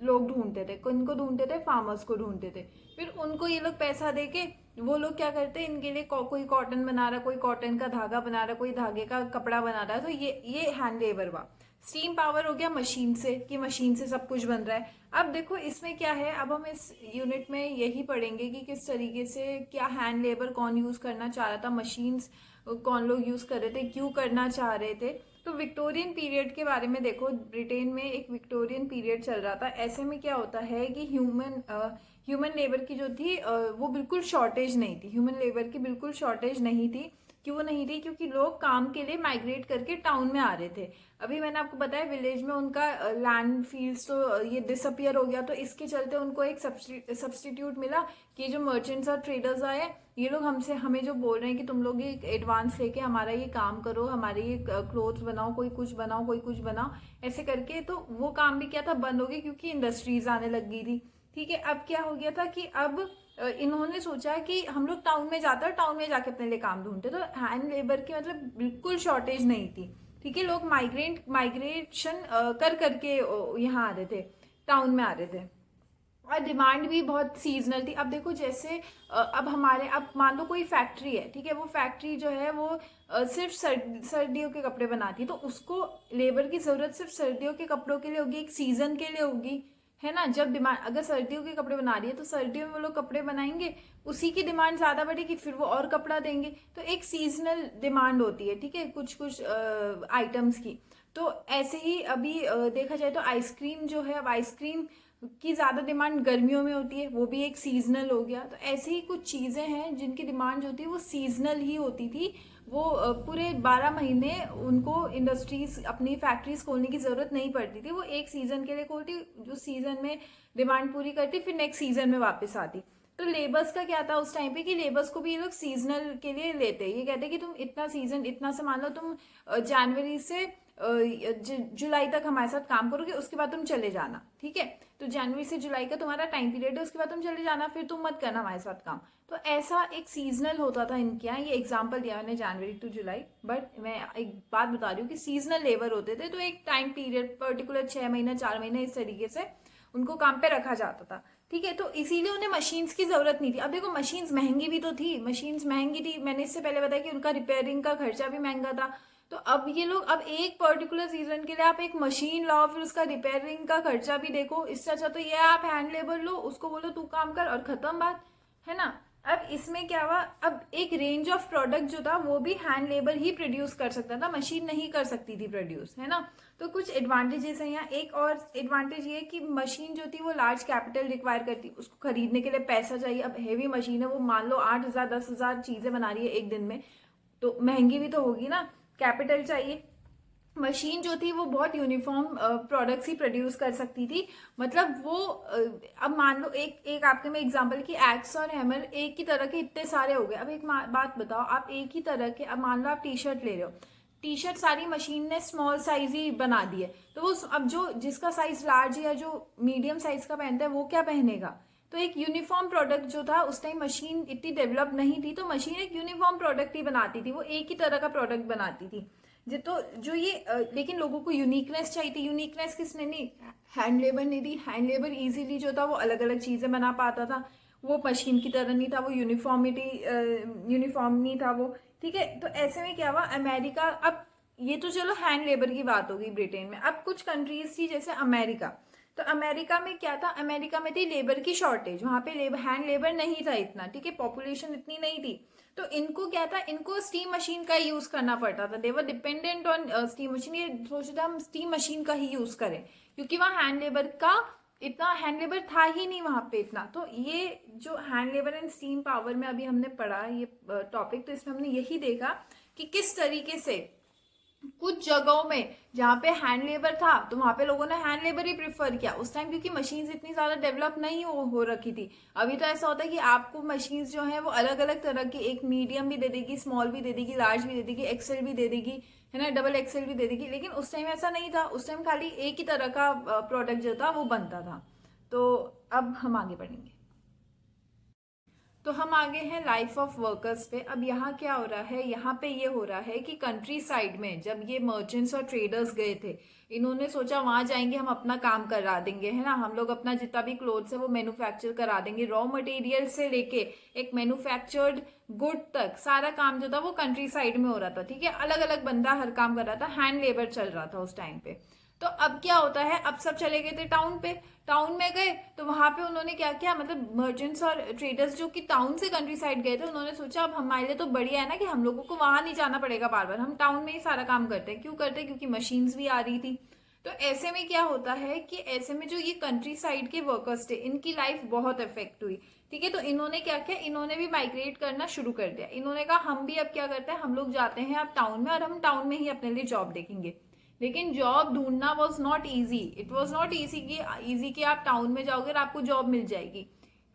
लोग ढूंढते थे। किनको ढूंढते थे? फार्मर्स को ढूंढते थे। फिर उनको ये लोग पैसा देके वो लोग क्या करते हैं, इनके लिए कोई कॉटन बना रहा, कोई कॉटन का धागा बना रहा, कोई धागे का कपड़ा बना रहा है, तो ये हैंड लेबर हुआ। स्टीम पावर हो गया मशीन से, कि मशीन से सब कुछ बन रहा है। अब देखो इसमें क्या है, अब हम इस यूनिट में यही पढ़ेंगे कि किस तरीके से क्या हैंड लेबर कौन यूज करना चाह रहा था, मशीन्स कौन लोग यूज कर रहे थे, क्यों करना चाह रहे थे। तो विक्टोरियन पीरियड के बारे में देखो, ब्रिटेन में एक विक्टोरियन पीरियड चल रहा था। ऐसे में क्या होता है कि ह्यूमन लेबर की जो थी वो बिल्कुल शॉर्टेज नहीं थी, ह्यूमन लेबर की बिल्कुल शॉर्टेज नहीं थी। क्यों नहीं थी? क्योंकि लोग काम के लिए माइग्रेट करके टाउन में आ रहे थे। अभी मैंने आपको बताया विलेज में उनका लैंड फील्ड्स तो ये डिसअपियर हो गया, तो इसके चलते उनको एक सब्सटीट्यूट मिला कि जो मर्चेंट्स और ट्रेडर्स आए, ये लोग हमें जो बोल रहे हैं कि तुम लोग ये एडवांस लेके हमारा ये काम करो, हमारे ये क्लोथ्स बनाओ, कोई कुछ बनाओ, ऐसे करके। तो वो काम भी क्या था, बंद हो गया, क्योंकि इंडस्ट्रीज आने लग गई थी। ठीक है, अब क्या हो गया था कि अब इन्होंने सोचा कि हम लोग टाउन में जाते हैं, टाउन में जाके अपने लिए काम ढूंढते। तो हैंड लेबर की मतलब बिल्कुल शॉर्टेज नहीं थी। ठीक है, लोग माइग्रेशन कर करके यहाँ आ रहे थे, टाउन में आ रहे थे, और डिमांड भी बहुत सीजनल थी। अब देखो जैसे अब मान लो कोई फैक्ट्री है, ठीक है, वो फैक्ट्री जो है वो सिर्फ सर्दियों के कपड़े बनाती है, तो उसको लेबर की जरूरत सिर्फ सर्दियों के कपड़ों के लिए होगी, एक सीजन के लिए होगी, है ना। जब डिमांड, अगर सर्दियों के कपड़े बना रही है तो सर्दियों में वो लोग कपड़े बनाएंगे, उसी की डिमांड ज्यादा बढ़ेगी, फिर वो और कपड़ा देंगे। तो एक सीजनल डिमांड होती है, ठीक है, कुछ कुछ आइटम्स की। तो ऐसे ही अभी देखा जाए तो आइसक्रीम जो है, अब आइसक्रीम की ज्यादा डिमांड गर्मियों में होती है, वो भी एक सीजनल हो गया। तो ऐसे ही कुछ चीजें हैं जिनकी डिमांड जो होती है वो सीजनल ही होती थी। वो पूरे 12 महीने उनको इंडस्ट्रीज, अपनी फैक्ट्रीज खोलने की जरूरत नहीं पड़ती थी, वो एक सीजन के लिए खोलती, जो सीजन में डिमांड पूरी करती, फिर नेक्स्ट सीजन में वापस आती। तो लेबर्स का क्या था उस टाइम पे कि लेबर्स को भी ये लोग सीजनल के लिए लेते, ये कहते कि तुम इतना सीजन, इतना से मान लो तुम जनवरी से जुलाई तक हमारे साथ काम करोगे, उसके बाद तुम चले जाना। ठीक है, तो जनवरी से जुलाई का तुम्हारा टाइम पीरियड है, उसके बाद तुम चले जाना, फिर तुम मत करना हमारे साथ काम। तो ऐसा एक सीजनल होता था इनके यहाँ। ये एग्जाम्पल दिया मैंने जनवरी टू जुलाई, बट मैं एक बात बता रही हूँ कि सीजनल लेबर होते थे, तो एक टाइम पीरियड पर्टिकुलर 6 महीने 4 महीने इस तरीके से उनको काम पे रखा जाता था। ठीक है, तो इसीलिए उन्हें मशीन्स की जरूरत नहीं थी। अब देखो मशीन्स महंगी भी तो थी, मशीन्स महंगी थी, मैंने इससे पहले बताया कि उनका रिपेयरिंग का खर्चा भी महंगा था। तो अब ये लोग, अब एक पर्टिकुलर सीजन के लिए आप एक मशीन लाओ, फिर उसका रिपेयरिंग का खर्चा भी देखो, इससे अच्छा तो ये आप हैंड लेबर लो, उसको बोलो तू काम कर और खत्म बात, है ना। अब इसमें क्या हुआ, अब एक रेंज ऑफ प्रोडक्ट जो था वो भी हैंड लेबर ही प्रोड्यूस कर सकता था, मशीन नहीं कर सकती थी प्रोड्यूस, है ना। तो कुछ एडवांटेजेस हैं यहाँ। एक और एडवांटेज ये कि मशीन जो थी वो लार्ज कैपिटल रिक्वायर करती, उसको खरीदने के लिए पैसा चाहिए। अब हेवी मशीन है, वो मान लो 8,000 10,000 चीजें बना रही है एक दिन में, तो महंगी भी तो होगी ना, कैपिटल चाहिए। मशीन जो थी वो बहुत यूनिफॉर्म प्रोडक्ट्स ही प्रोड्यूस कर सकती थी, मतलब वो अब मान लो एक आपके में एग्जांपल कि एक्स और हैमर एक ही तरह के इतने सारे हो गए। अब एक बात बताओ, आप एक ही तरह के, अब मान लो आप टी शर्ट ले रहे हो, टी शर्ट सारी मशीन ने स्मॉल साइज ही बना दी है, तो वो अब जो जिसका साइज लार्ज या जो मीडियम साइज का पहनता है वो क्या पहनेगा। तो एक यूनिफॉर्म प्रोडक्ट जो था, उस टाइम मशीन इतनी डेवलप नहीं थी, तो मशीन एक यूनिफॉर्म प्रोडक्ट ही बनाती थी, वो एक ही तरह का प्रोडक्ट बनाती थी। तो जो ये लेकिन लोगों को यूनिकनेस चाहिए थी, यूनिकनेस किसने नहीं, हैंड लेबर ने दी। हैंड लेबर इजीली जो था वो अलग अलग चीजें बना पाता था, वो मशीन की तरह नहीं था, वो यूनिफॉर्म नहीं था वो। ठीक है, तो ऐसे में क्या हुआ, अमेरिका, अब ये तो चलो हैंड लेबर की बात होगी ब्रिटेन में। अब कुछ कंट्रीज थी जैसे अमेरिका, तो अमेरिका में क्या था, अमेरिका में थी लेबर की शॉर्टेज, वहां पे हैंड लेबर नहीं था इतना, ठीक है, पॉपुलेशन इतनी नहीं थी। तो इनको क्या था, इनको स्टीम मशीन का यूज करना पड़ता था, they were dependent on steam machine. ये सोचते थे हम स्टीम मशीन का ही यूज करें, क्योंकि वहाँ हैंड लेबर का इतना हैंड लेबर था ही नहीं वहां पे इतना। तो ये जो hand labour and steam power में अभी हमने पढ़ा ये टॉपिक, तो इसमें हमने यही देखा कि किस तरीके से कुछ जगहों में जहाँ पे हैंड लेबर था तो वहां पे लोगों ने हैंड लेबर ही प्रेफर किया उस टाइम, क्योंकि मशीन्स इतनी ज्यादा डेवलप नहीं हो रखी थी। अभी तो ऐसा होता है कि आपको मशीन्स जो है वो अलग अलग तरह की, एक मीडियम भी दे देगी, स्मॉल भी दे देगी, लार्ज भी दे देगी, एक्सेल भी दे देगी, है ना, डबल एक्सेल भी दे देगी। लेकिन उस टाइम ऐसा नहीं था, उस टाइम खाली एक ही तरह का प्रोडक्ट जो था वो बनता था। तो अब हम आगे बढ़ेंगे। तो हम आगे हैं लाइफ ऑफ वर्कर्स पे। अब यहाँ क्या हो रहा है, यहाँ पे ये हो रहा है कि कंट्री साइड में जब ये मर्चेंट्स और ट्रेडर्स गए थे, इन्होंने सोचा वहां जाएंगे हम अपना काम करा देंगे, है ना, हम लोग अपना जितना भी क्लोथ्स है वो मैन्युफैक्चर करा देंगे, रॉ मटेरियल से लेके एक मैन्युफैक्चर्ड गुड तक सारा काम जो था वो कंट्री साइड में हो रहा था, ठीक है, अलग अलग बंदा हर काम कर रहा था, हैंड लेबर चल रहा था उस टाइम पे। तो अब क्या होता है, अब सब चले गए थे टाउन पे, टाउन में गए तो वहां पे उन्होंने क्या किया, मतलब मर्चेंट्स और ट्रेडर्स जो कि टाउन से कंट्री साइड गए थे, उन्होंने सोचा अब हमारे लिए तो बढ़िया है ना कि हम लोगों को वहां नहीं जाना पड़ेगा बार बार, हम टाउन में ही सारा काम करते हैं। क्यों करते हैं, क्योंकि मशीन्स भी आ रही थी। तो ऐसे में क्या होता है कि ऐसे में जो ये कंट्री साइड के वर्कर्स थे इनकी लाइफ बहुत इफेक्ट हुई, ठीक है। तो इन्होंने क्या किया, इन्होंने भी माइग्रेट करना शुरू कर दिया। इन्होंने कहा हम भी अब क्या करते हैं, हम लोग जाते हैं अब टाउन में और हम टाउन में ही अपने लिए जॉब देखेंगे। लेकिन जॉब ढूंढना was not easy, it was not easy कि आप टाउन में जाओगे और आपको जॉब मिल जाएगी।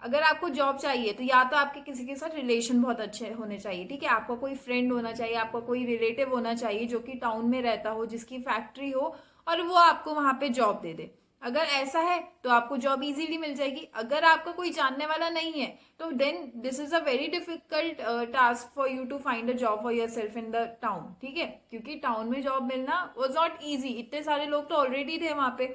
अगर आपको जॉब चाहिए तो या तो आपके किसी के साथ रिलेशन बहुत अच्छे होने चाहिए, ठीक है, आपका कोई फ्रेंड होना चाहिए, आपका कोई रिलेटिव होना चाहिए जो कि टाउन में रहता हो, जिसकी फैक्ट्री हो और वो आपको वहां पे जॉब दे दे। अगर ऐसा है तो आपको जॉब इजीली मिल जाएगी। अगर आपका कोई जानने वाला नहीं है तो then this is a very difficult task for you to find a job for your self in the town, ठीक है, क्योंकि टाउन में जॉब मिलना वॉज नॉट ईजी, इतने सारे लोग तो ऑलरेडी थे वहां पे।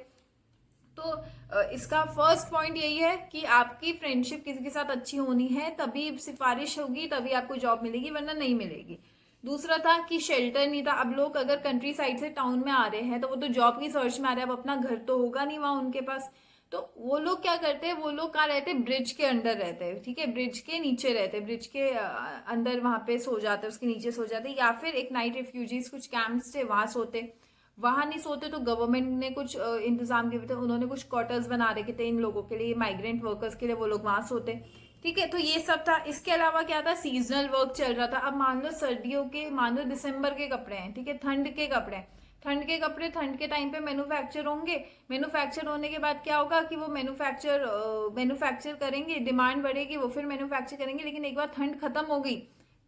तो इसका फर्स्ट पॉइंट यही है कि आपकी फ्रेंडशिप किसी के साथ अच्छी होनी है, तभी सिफारिश होगी, तभी आपको जॉब मिलेगी, वरना नहीं मिलेगी। दूसरा था कि शेल्टर नहीं था। अब लोग अगर कंट्री साइड से टाउन में आ रहे हैं तो वो तो जॉब की सर्च में आ रहे हैं, अब अपना घर तो होगा नहीं वहां उनके पास। तो वो लोग क्या करते हैं, वो लोग कहाँ रहते हैं, ब्रिज के अंडर रहते हैं, ठीक है, ब्रिज के नीचे रहते हैं, ब्रिज के अंदर वहां पे सो जाते हैं, उसके नीचे सो जाते हैं, या फिर एक नाइट रिफ्यूजीज कुछ कैंप्स थे वहां सोते। वहां नहीं सोते तो गवर्नमेंट ने कुछ इंतजाम किए थे, उन्होंने कुछ क्वार्टर्स बना रखे थे इन लोगों के लिए, माइग्रेंट वर्कर्स के लिए, वो लोग वहां सोते, ठीक है। तो ये सब था। इसके अलावा क्या था, सीजनल वर्क चल रहा था। अब मान लो सर्दियों के, मान लो दिसंबर के कपड़े हैं, ठीक है, ठंड के कपड़े हैं, ठंड के कपड़े ठंड के टाइम पे मैन्युफैक्चर होंगे। मैन्युफैक्चर होने के बाद क्या होगा कि वो मैन्युफैक्चर करेंगे, डिमांड बढ़ेगी, वो फिर मैन्युफैक्चर करेंगे। लेकिन एक बार ठंड खत्म हो गई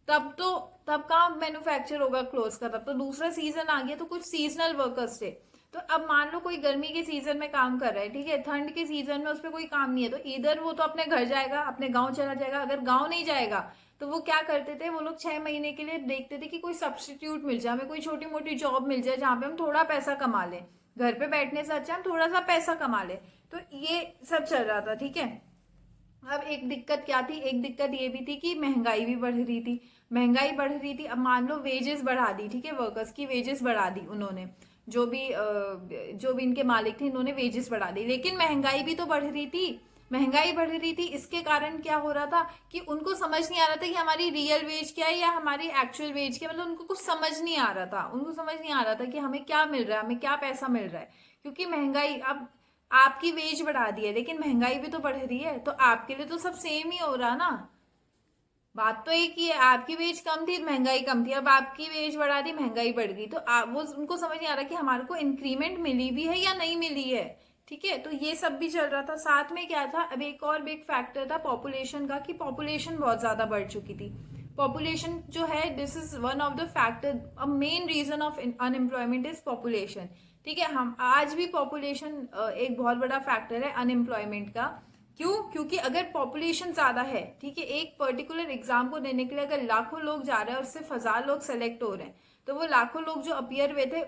तब तो, तब कहाँ मैन्युफैक्चर होगा क्लोथ्स का, तब तो दूसरा सीजन आ गया। तो कुछ सीजनल वर्कर्स थे। तो अब मान लो कोई गर्मी के सीजन में काम कर रहा है, ठीक है, ठंड के सीजन में उस पर कोई काम नहीं है, तो इधर वो तो अपने घर जाएगा, अपने गांव चला जाएगा। अगर गांव नहीं जाएगा तो वो क्या करते थे, वो लोग 6 महीने के लिए देखते थे कि कोई सब्सटीट्यूट मिल जाए, हमें कोई छोटी मोटी जॉब मिल जाए जहाँ पे हम थोड़ा पैसा कमा लें, घर पे बैठने से अच्छा हम थोड़ा सा पैसा कमा लें। तो ये सब चल रहा था, ठीक है। अब एक दिक्कत क्या थी, एक दिक्कत ये भी थी कि महंगाई भी बढ़ रही थी, महंगाई बढ़ रही थी। अब मान लो वेजेस बढ़ा दी, ठीक है, वर्कर्स की वेजेस बढ़ा दी उन्होंने, जो भी इनके मालिक थे इन्होंने वेजेस बढ़ा दी, लेकिन महंगाई भी तो बढ़ रही थी, महंगाई बढ़ रही थी। इसके कारण क्या हो रहा था कि उनको समझ नहीं आ रहा था कि हमारी रियल वेज क्या है या हमारी एक्चुअल वेज क्या, मतलब उनको कुछ समझ नहीं आ रहा था, उनको समझ नहीं आ रहा था कि हमें क्या मिल रहा है, हमें क्या पैसा मिल रहा है, क्योंकि महंगाई, अब आपकी वेज बढ़ा दी है लेकिन महंगाई भी तो बढ़ रही है, तो आपके लिए तो सब सेम ही हो रहा ना। बात तो एक ही है, आपकी वेज कम थी महंगाई कम थी, अब आपकी वेज बढ़ा दी महंगाई बढ़ गई, तो वो उनको समझ नहीं आ रहा कि हमारे को इंक्रीमेंट मिली भी है या नहीं मिली है, ठीक है। तो ये सब भी चल रहा था। साथ में क्या था, अब एक और बिग फैक्टर था पॉपुलेशन का, कि पॉपुलेशन बहुत ज्यादा बढ़ चुकी थी। पॉपुलेशन जो है, this is one of the factor, a main reason of unemployment is population, ठीक है। हम आज भी पॉपुलेशन एक बहुत बड़ा फैक्टर है अनएम्प्लॉयमेंट का। क्यों, क्योंकि अगर पॉपुलेशन ज्यादा है, ठीक है, एक पर्टिकुलर एग्जाम को देने के लिए अगर लाखों लोग जा रहे हैं और सिर्फ 1000 लोग सेलेक्ट हो रहे हैं, तो वो लाखों लोग जो अपियर हुए थे,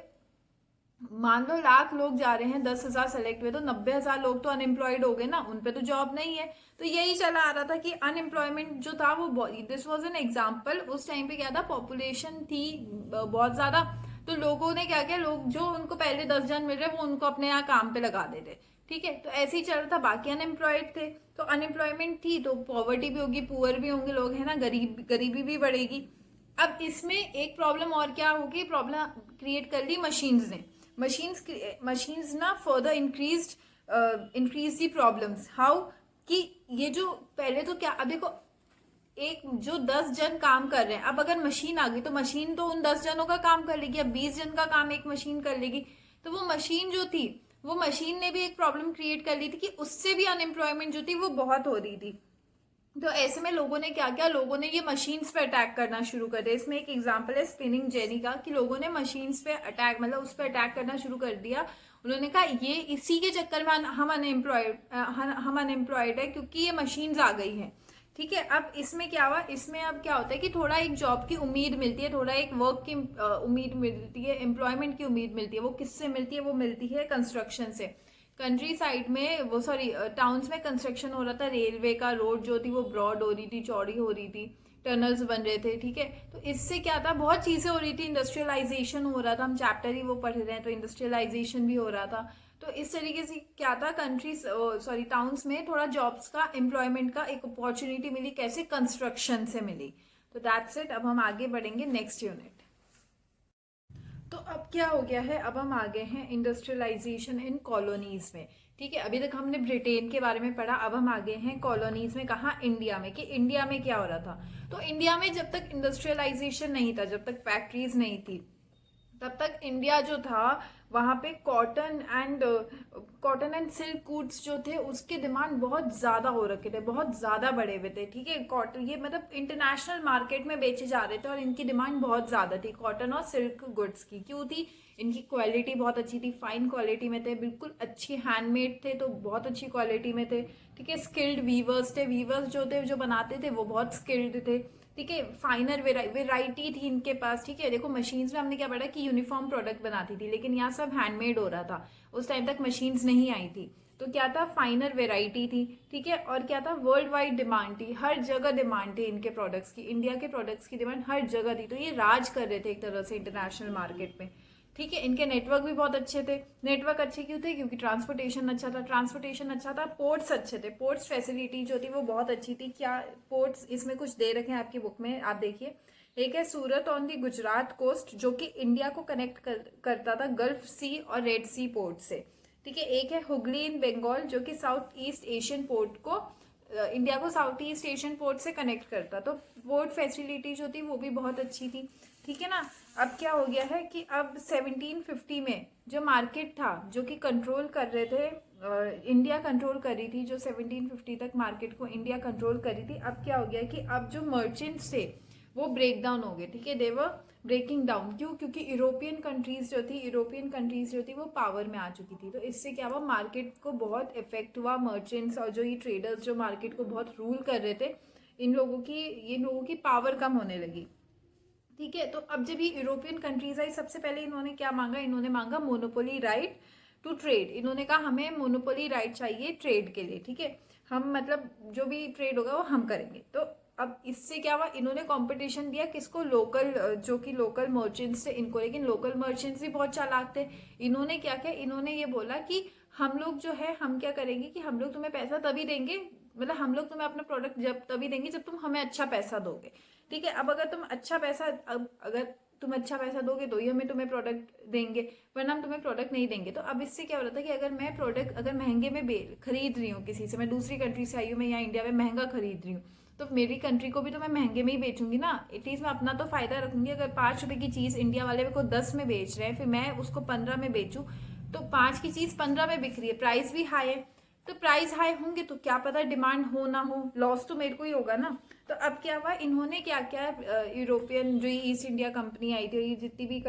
मान लो लाख लोग जा रहे हैं, 10,000 सेलेक्ट हुए, तो 90,000 लोग तो अनएम्प्लॉयड हो गए ना, उन पे तो जॉब नहीं है। तो यही चला आ रहा था कि अनएम्प्लॉयमेंट जो था वो, दिस वाज एन एग्जाम्पल, उस टाइम पे क्या था, पॉपुलेशन थी बहुत ज्यादा, तो लोगों ने क्या किया, लोग जो उनको पहले 10 जन मिल रहे वो उनको अपने यहाँ काम पे लगा देते। ठीक है, तो ऐसे ही चल रहा था। बाकी अनएम्प्लॉयड थे, तो अनएम्प्लॉयमेंट थी तो पॉवर्टी भी होगी, पुअर भी होंगे लोग, है ना, गरीबी भी बढ़ेगी। अब इसमें एक प्रॉब्लम और क्या होगी, प्रॉब्लम क्रिएट कर ली मशीन्स ने। मशीन्स ना further increase the problems. How कि ये जो पहले तो क्या, अब देखो एक जो 10 जन काम कर रहे हैं, अब अगर मशीन आ गई तो मशीन तो उन 10 जनों का काम कर लेगी, अब 20 जन का काम एक मशीन कर लेगी। तो वो मशीन जो थी, वो मशीन ने भी एक प्रॉब्लम क्रिएट कर ली थी कि उससे भी अनएम्प्लॉयमेंट जो थी वो बहुत हो रही थी। तो ऐसे में लोगों ने क्या किया, लोगों ने ये मशीन्स पे अटैक करना शुरू कर दिया। इसमें एक एग्जांपल है स्पिनिंग जेनी का, कि लोगों ने मशीन्स पे अटैक, मतलब उस पर अटैक करना शुरू कर दिया। उन्होंने कहा ये इसी के चक्कर में हम अनएम्प्लॉयड है, क्योंकि ये मशीन्स आ गई हैं। ठीक है, अब इसमें क्या हुआ, इसमें अब क्या होता है कि थोड़ा एक जॉब की उम्मीद मिलती है, थोड़ा एक वर्क की उम्मीद मिलती है, एम्प्लॉयमेंट की उम्मीद मिलती है। वो किससे मिलती है, वो मिलती है कंस्ट्रक्शन से। कंट्री साइड में वो सॉरी टाउन्स में कंस्ट्रक्शन हो रहा था, रेलवे का, रोड जो थी वो ब्रॉड हो रही थी, चौड़ी हो रही थी, टनल्स बन रहे थे। ठीक है, तो इससे क्या था, बहुत चीजें हो रही थी, इंडस्ट्रियलाइजेशन हो रहा था, हम चैप्टर ही वो पढ़ रहे हैं तो इंडस्ट्रियलाइजेशन भी हो रहा था। तो इस तरीके से क्या था, कंट्रीज सॉरी टाउन्स में थोड़ा जॉब्स का, एम्प्लॉयमेंट का एक अपॉर्चुनिटी मिली, कैसे, कंस्ट्रक्शन से मिली। तो दैट्स इट। अब हम आगे बढ़ेंगे नेक्स्ट यूनिट। तो अब क्या हो गया है, अब हम आ गए हैं इंडस्ट्रियलाइजेशन इन कॉलोनीज में। ठीक है, अभी तक हमने ब्रिटेन के बारे में पढ़ा, अब हम आ गए हैं कॉलोनीज में। कहा, इंडिया में, कि इंडिया में क्या हो रहा था। तो इंडिया में जब तक इंडस्ट्रियलाइजेशन नहीं था, जब तक फैक्ट्रीज नहीं थी, तब तक इंडिया जो था वहां पे कॉटन एंड सिल्क गुड्स जो थे उसके डिमांड बहुत ज्यादा हो रखे थे, बहुत ज्यादा बढ़े हुए थे। ठीक है, कॉटन ये मतलब इंटरनेशनल मार्केट में बेचे जा रहे थे और इनकी डिमांड बहुत ज्यादा थी, कॉटन और सिल्क गुड्स की। क्यों थी, इनकी क्वालिटी बहुत अच्छी थी, फाइन क्वालिटी में थे, बिल्कुल अच्छी हैंडमेड थे, तो बहुत अच्छी क्वालिटी में थे। ठीक है, स्किल्ड वीवर्स थे, वीवर्स जो थे जो बनाते थे वो बहुत स्किल्ड थे। ठीक है, फाइनर वेराइटी थी इनके पास। ठीक है, देखो मशीन्स में हमने क्या पढ़ा कि यूनिफॉर्म प्रोडक्ट बनाती थी, लेकिन यहाँ सब हैंडमेड हो रहा था, उस टाइम तक मशीन्स नहीं आई थी। तो क्या था, फाइनर वेराइटी थी। ठीक है, और क्या था, वर्ल्ड वाइड डिमांड थी, हर जगह डिमांड थी इनके प्रोडक्ट्स की, इंडिया के प्रोडक्ट्स की डिमांड हर जगह थी। तो ये राज कर रहे थे एक तरह से इंटरनेशनल मार्केट में। ठीक है, इनके नेटवर्क भी बहुत अच्छे थे। नेटवर्क अच्छे क्यों थे, क्योंकि ट्रांसपोर्टेशन अच्छा था, पोर्ट्स अच्छे थे, पोर्ट्स फैसिलिटी जो थी वो बहुत अच्छी थी। क्या पोर्ट्स, इसमें कुछ दे रखे हैं आपकी बुक में, आप देखिए। एक है सूरत ऑन दी गुजरात कोस्ट, जो कि इंडिया को कनेक्ट करता था गल्फ सी और रेड सी पोर्ट से। ठीक है, एक है हुगली इन बंगाल, जो कि साउथ ईस्ट एशियन पोर्ट को, इंडिया को साउथ ईस्ट एशियन पोर्ट से कनेक्ट करता। तो पोर्ट फैसिलिटी जो थी वो भी बहुत अच्छी थी। ठीक है ना। अब क्या हो गया है कि अब 1750 में जो मार्केट था, जो कि कंट्रोल कर रहे थे, इंडिया कंट्रोल कर रही थी, जो 1750 तक मार्केट को इंडिया कंट्रोल कर रही थी। अब क्या हो गया कि अब जो मर्चेंट्स थे वो ब्रेक डाउन हो गए। ठीक है, देवर ब्रेकिंग डाउन। क्यों, क्योंकि यूरोपियन कंट्रीज जो थी वो पावर में आ चुकी थी। तो इससे क्या हुआ, मार्केट को बहुत इफेक्ट हुआ। मर्चेंट्स और जो ये ट्रेडर्स जो मार्केट को बहुत रूल कर रहे थे, इन लोगों की पावर कम होने लगी। ठीक है, तो अब जब ये यूरोपियन कंट्रीज आई, सबसे पहले इन्होंने क्या मांगा, इन्होंने मांगा मोनोपोली राइट टू ट्रेड। इन्होंने कहा हमें मोनोपोली राइट चाहिए ट्रेड के लिए। ठीक है, हम मतलब जो भी ट्रेड होगा वो हम करेंगे। तो अब इससे क्या हुआ, इन्होंने कंपटीशन दिया किसको, लोकल, जो कि लोकल मर्चेंट्स थे इनको। लेकिन लोकल मर्चेंट्स भी बहुत चालाक थे। इन्होंने क्या किया, इन्होंने ये बोला कि हम लोग जो है, हम क्या करेंगे कि हम लोग तुम्हें पैसा तभी देंगे, मतलब हम लोग तुम्हें अपना प्रोडक्ट जब तभी देंगे जब तुम हमें अच्छा पैसा दोगे। ठीक है, अब अगर तुम अच्छा पैसा, अब अगर तुम अच्छा पैसा दोगे तो ही हमें तुम्हें प्रोडक्ट देंगे, वरना हम तुम्हें प्रोडक्ट नहीं देंगे। तो अब इससे क्या हो रहा था कि अगर मैं प्रोडक्ट अगर महंगे में खरीद रही हूँ किसी से, मैं दूसरी कंट्री से आई हूँ, मैं यहाँ इंडिया में महंगा खरीद रही हूँ, तो मेरी कंट्री को भी तो मैं महंगे में ही बेचूंगी ना। एटलीस्ट मैं अपना तो फायदा रखूंगी। अगर 5 रुपए की चीज इंडिया वाले को 10 में बेच रहे हैं, फिर मैं उसको 15 में बेचूं, तो 5 की चीज 15 में बिक रही है, प्राइस भी हाई है। तो प्राइस हाई होंगे तो क्या पता डिमांड हो ना हो, लॉस तो मेरे को ही होगा ना। तो अब क्या हुआ, इन्होंने क्या किया, यूरोपियन जो ईस्ट इंडिया कंपनी आई थी, ये जितनी भी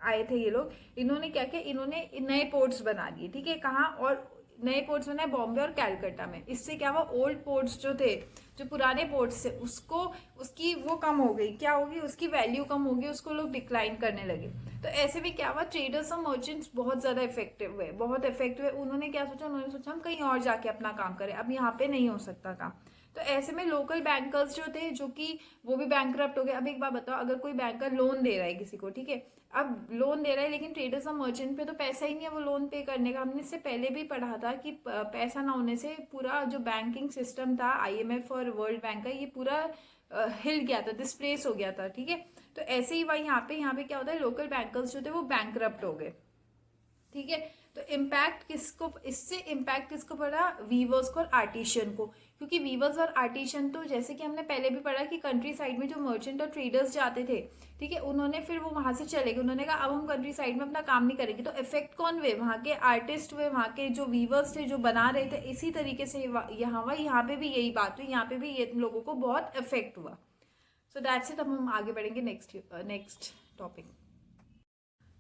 आए थे ये लोग, इन्होंने क्या किया, इन्होंने नए पोर्ट्स बना दिए। ठीक है, कहाँ, और नए पोर्ट्स बनाए बॉम्बे और कैलकाटा में। इससे क्या हुआ, ओल्ड पोर्ट्स जो थे, जो पुराने पोर्ट्स थे, उसकी वो कम हो गई, क्या होगी, उसकी वैल्यू कम होगी, उसको लोग डिक्लाइन करने लगे। तो ऐसे भी क्या हुआ, ट्रेडर्स और मर्चेंट्स बहुत ज्यादा इफेक्टिव हुए। उन्होंने क्या सोचा, उन्होंने सोचा हम कहीं और जाके अपना काम करें, अब यहाँ पे नहीं हो सकता काम। तो ऐसे में लोकल बैंकर्स जो थे, जो कि वो भी बैंकरप्ट हो गए। अब एक बात बताओ, अगर कोई बैंकर लोन दे रहा है किसी को, ठीक है, अब लोन दे रहा है लेकिन ट्रेडर्स और मर्चेंट पे तो पैसा ही नहीं है वो लोन पे करने का। हमने इससे पहले भी पढ़ा था कि पैसा ना होने से पूरा जो बैंकिंग सिस्टम था, IMF और वर्ल्ड बैंक का, ये पूरा हिल गया था, डिस्प्लेस हो गया था, ठीक है। तो ऐसे ही वही यहाँ पे क्या होता है, लोकल बैंकर्स जो थे वो बैंकरप्ट हो गए, ठीक है। तो इम्पैक्ट किसको, इससे इम्पैक्ट किसको पड़ा, वीवर्स को और आर्टिशियन को, क्योंकि वीवर्स और आर्टिशियन तो जैसे कि हमने पहले भी पढ़ा कि कंट्री साइड में जो मर्चेंट और ट्रेडर्स जाते थे, ठीक है, उन्होंने फिर वो वहां से चले गए, उन्होंने कहा अब हम कंट्री साइड में अपना काम नहीं करेंगे। तो इफेक्ट कौन हुए, वहाँ के आर्टिस्ट हुए, वहाँ के जो वीवर्स थे जो बना रहे थे। इसी तरीके से यहाँ पे भी यही बात हुई, यहाँ पे भी ये लोगों को बहुत इफेक्ट हुआ। सो दैट्स इट। अब हम आगे बढ़ेंगे नेक्स्ट टॉपिक।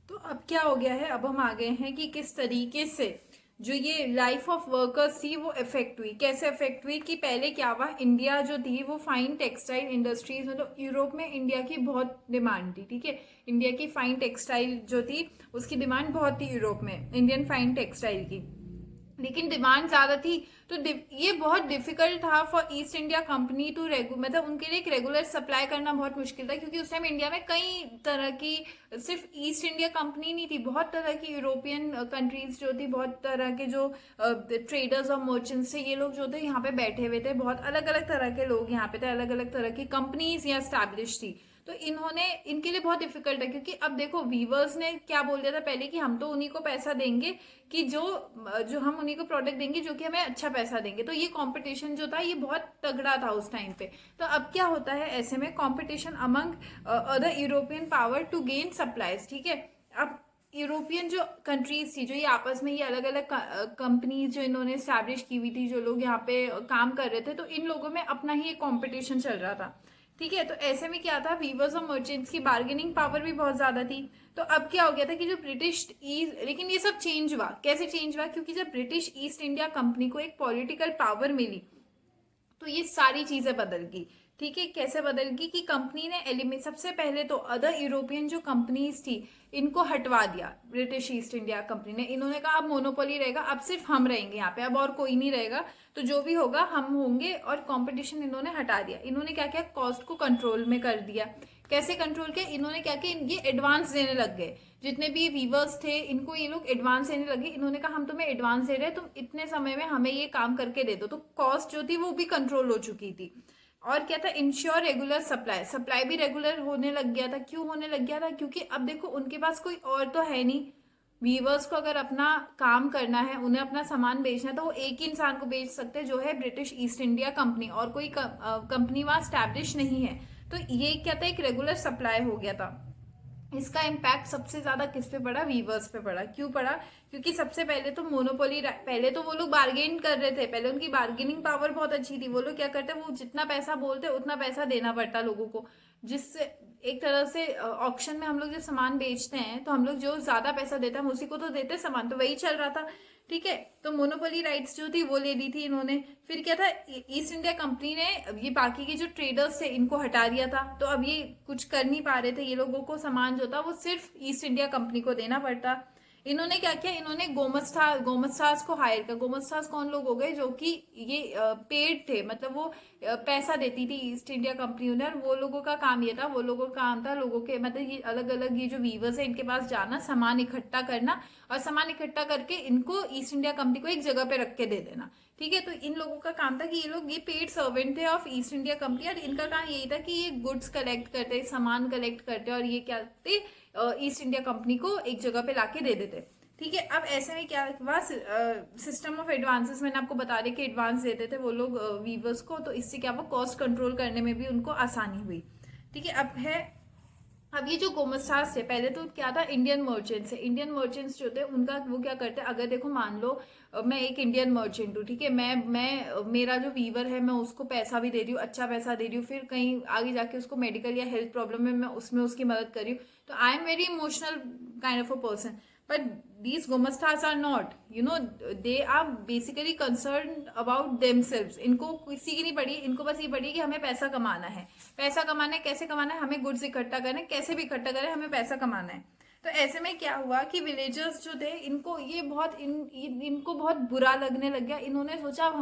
तो अब क्या हो गया है, अब हम आ गए हैं कि किस तरीके से जो ये लाइफ ऑफ वर्कर्स थी वो इफेक्ट हुई। कैसे इफेक्ट हुई कि पहले क्या हुआ, इंडिया जो थी वो फाइन टेक्सटाइल इंडस्ट्रीज, मतलब यूरोप में इंडिया की बहुत डिमांड थी, ठीक है। इंडिया की फाइन टेक्सटाइल जो थी उसकी डिमांड बहुत थी यूरोप में, इंडियन फाइन टेक्सटाइल की, लेकिन डिमांड ज्यादा थी। तो ये बहुत डिफिकल्ट था for East India Company to मतलब उनके लिए एक रेगुलर सप्लाई करना बहुत मुश्किल था, क्योंकि उस टाइम इंडिया में कई तरह की, सिर्फ ईस्ट इंडिया कंपनी नहीं थी, बहुत तरह की यूरोपियन कंट्रीज जो थी, बहुत तरह के जो ट्रेडर्स और मर्चेंट्स थे, ये लोग जो थे यहाँ पे बैठे हुए थे, बहुत अलग अलग तरह के लोग यहाँ पे थे, अलग अलग तरह की कंपनीज यहाँ स्टैब्लिश थी। तो इन्होंने, इनके लिए बहुत डिफिकल्ट है, क्योंकि अब देखो वीवर्स ने क्या बोल दिया था पहले कि हम तो उन्हीं को पैसा देंगे, कि जो हम उन्हीं को प्रोडक्ट देंगे जो कि हमें अच्छा पैसा देंगे। तो ये कंपटीशन जो था ये बहुत तगड़ा था उस टाइम पे। तो अब क्या होता है ऐसे में, competition among other European power to gain supplies, ठीक है। अब यूरोपियन जो कंट्रीज थी, जो ये आपस में ये अलग अलग कंपनीज जो इन्होंने स्टैब्लिश की हुई थी, जो लोग यहाँ पे काम कर रहे थे, तो इन लोगों में अपना ही एक कॉम्पिटिशन चल रहा था, ठीक है। तो ऐसे में क्या था, वीवर्स और मर्चेंट्स की बार्गेनिंग पावर भी बहुत ज्यादा थी। तो अब क्या हो गया था कि जो ब्रिटिश ईस्ट, लेकिन ये सब चेंज हुआ, कैसे चेंज हुआ, क्योंकि जब ब्रिटिश ईस्ट इंडिया कंपनी को एक पॉलिटिकल पावर मिली तो ये सारी चीजें बदल गई, ठीक है। कैसे बदल गई कि कंपनी ने एलिमिनेट, सबसे पहले तो अदर यूरोपियन जो कंपनीज थी इनको हटवा दिया ब्रिटिश ईस्ट इंडिया कंपनी ने। इन्होंने कहा अब मोनोपोली रहेगा, अब सिर्फ हम रहेंगे यहाँ पे, अब और कोई नहीं रहेगा, तो जो भी होगा हम होंगे, और कंपटीशन इन्होंने हटा दिया। इन्होंने क्या किया, कॉस्ट को कंट्रोल में कर दिया। कैसे कंट्रोल किया, इन्होंने क्या किया, ये एडवांस देने लग गए, जितने भी वीवर्स थे इनको ये लोग एडवांस देने लगे। इन्होंने कहा हम तुम्हें एडवांस दे रहे हैं, तुम इतने समय में हमें ये काम करके दे दो। तो कॉस्ट जो थी वो भी कंट्रोल हो चुकी थी। और क्या था, इंश्योर रेगुलर सप्लाई, सप्लाई भी रेगुलर होने लग गया था। क्यों होने लग गया था, क्योंकि अब देखो उनके पास कोई और तो है नहीं, वीवर्स को अगर अपना काम करना है, उन्हें अपना सामान बेचना है, तो वो एक ही इंसान को बेच सकते हैं, जो है ब्रिटिश ईस्ट इंडिया कंपनी, और कोई कंपनी वहां स्टैब्लिश नहीं है। तो ये क्या था, एक रेगुलर सप्लाई हो गया था। इसका इम्पैक्ट सबसे ज्यादा किस पे पड़ा, वीवर्स पे पड़ा। क्यों पड़ा, क्योंकि सबसे पहले तो मोनोपोली, पहले तो वो लोग बार्गेन कर रहे थे, पहले उनकी बार्गेनिंग पावर बहुत अच्छी थी। वो लोग क्या करते, वो जितना पैसा बोलते उतना पैसा देना पड़ता लोगों को, जिससे एक तरह से ऑक्शन में हम लोग जो सामान बेचते हैं तो हम लोग जो ज्यादा पैसा देते हैं हम उसी को तो देते हैं सामान, तो वही चल रहा था, ठीक है। तो मोनोपोली राइट्स जो थी वो ले ली थी इन्होंने। फिर क्या था, ईस्ट इंडिया कंपनी ने ये बाकी के जो ट्रेडर्स थे इनको हटा दिया था, तो अब ये कुछ कर नहीं पा रहे थे, ये लोगों को सामान जो था वो सिर्फ ईस्ट इंडिया कंपनी को देना पड़ता। इन्होंने क्या किया, इन्होंने गोमस्तास को हायर किया। गोमस्तास कौन लोग हो गए, जो कि ये पेड थे, मतलब वो पैसा देती थी ईस्ट इंडिया कंपनी उन्हें, और वो लोगों का काम ये था, वो लोगों का काम था लोगों के, मतलब ये अलग अलग ये जो वीवर्स है इनके पास जाना, सामान इकट्ठा करना, और सामान इकट्ठा करके इनको ईस्ट इंडिया कंपनी को एक जगह पे रख के दे देना, ठीक है। तो इन लोगों का काम था कि ये लोग, ये पेड सर्वेंट थे ऑफ ईस्ट इंडिया कंपनी, और इनका काम यही था कि ये गुड्स कलेक्ट करते, सामान कलेक्ट करते, और ये क्या थे, ईस्ट इंडिया कंपनी को एक जगह पे लाके दे देते, ठीक है। अब ऐसे में क्या हुआ, सिस्टम ऑफ एडवांसेस मैंने आपको बता दिया कि एडवांस देते थे वो लोग वीवर्स को, तो इससे क्या हुआ, कॉस्ट कंट्रोल करने में भी उनको आसानी हुई, ठीक है। अब ये जो गोमस्तास थे, पहले तो क्या था, इंडियन मर्चेंट्स है। इंडियन मर्चेंट्स जो थे उनका वो क्या करते हैं, अगर देखो मान लो मैं एक इंडियन मर्चेंट हूँ, ठीक है, मैं मेरा जो वीवर है मैं उसको पैसा भी दे रही हूँ, अच्छा पैसा दे रही हूँ, फिर कहीं आगे जाके उसको मेडिकल या हेल्थ प्रॉब्लम में मैं उसमें उसकी मदद कर रही हूँ, तो I am very emotional kind of a person. But these gomastas are not, they are basically concerned about themselves. इनको किसी की नहीं पड़ी, इनको बस ये पड़ी कि हमें पैसा कमाना है, पैसा कमाना है, कैसे कमाना है, हमें गुड्स इकट्ठा करना है, कैसे भी इकट्ठा करें, हमें पैसा कमाना है, तो ऐसे में क्या हुआ कि विलेजर्स जो थे इनको ये बहुत इनको बहुत बुरा लगने लग गया। इन्होंने सोचा अब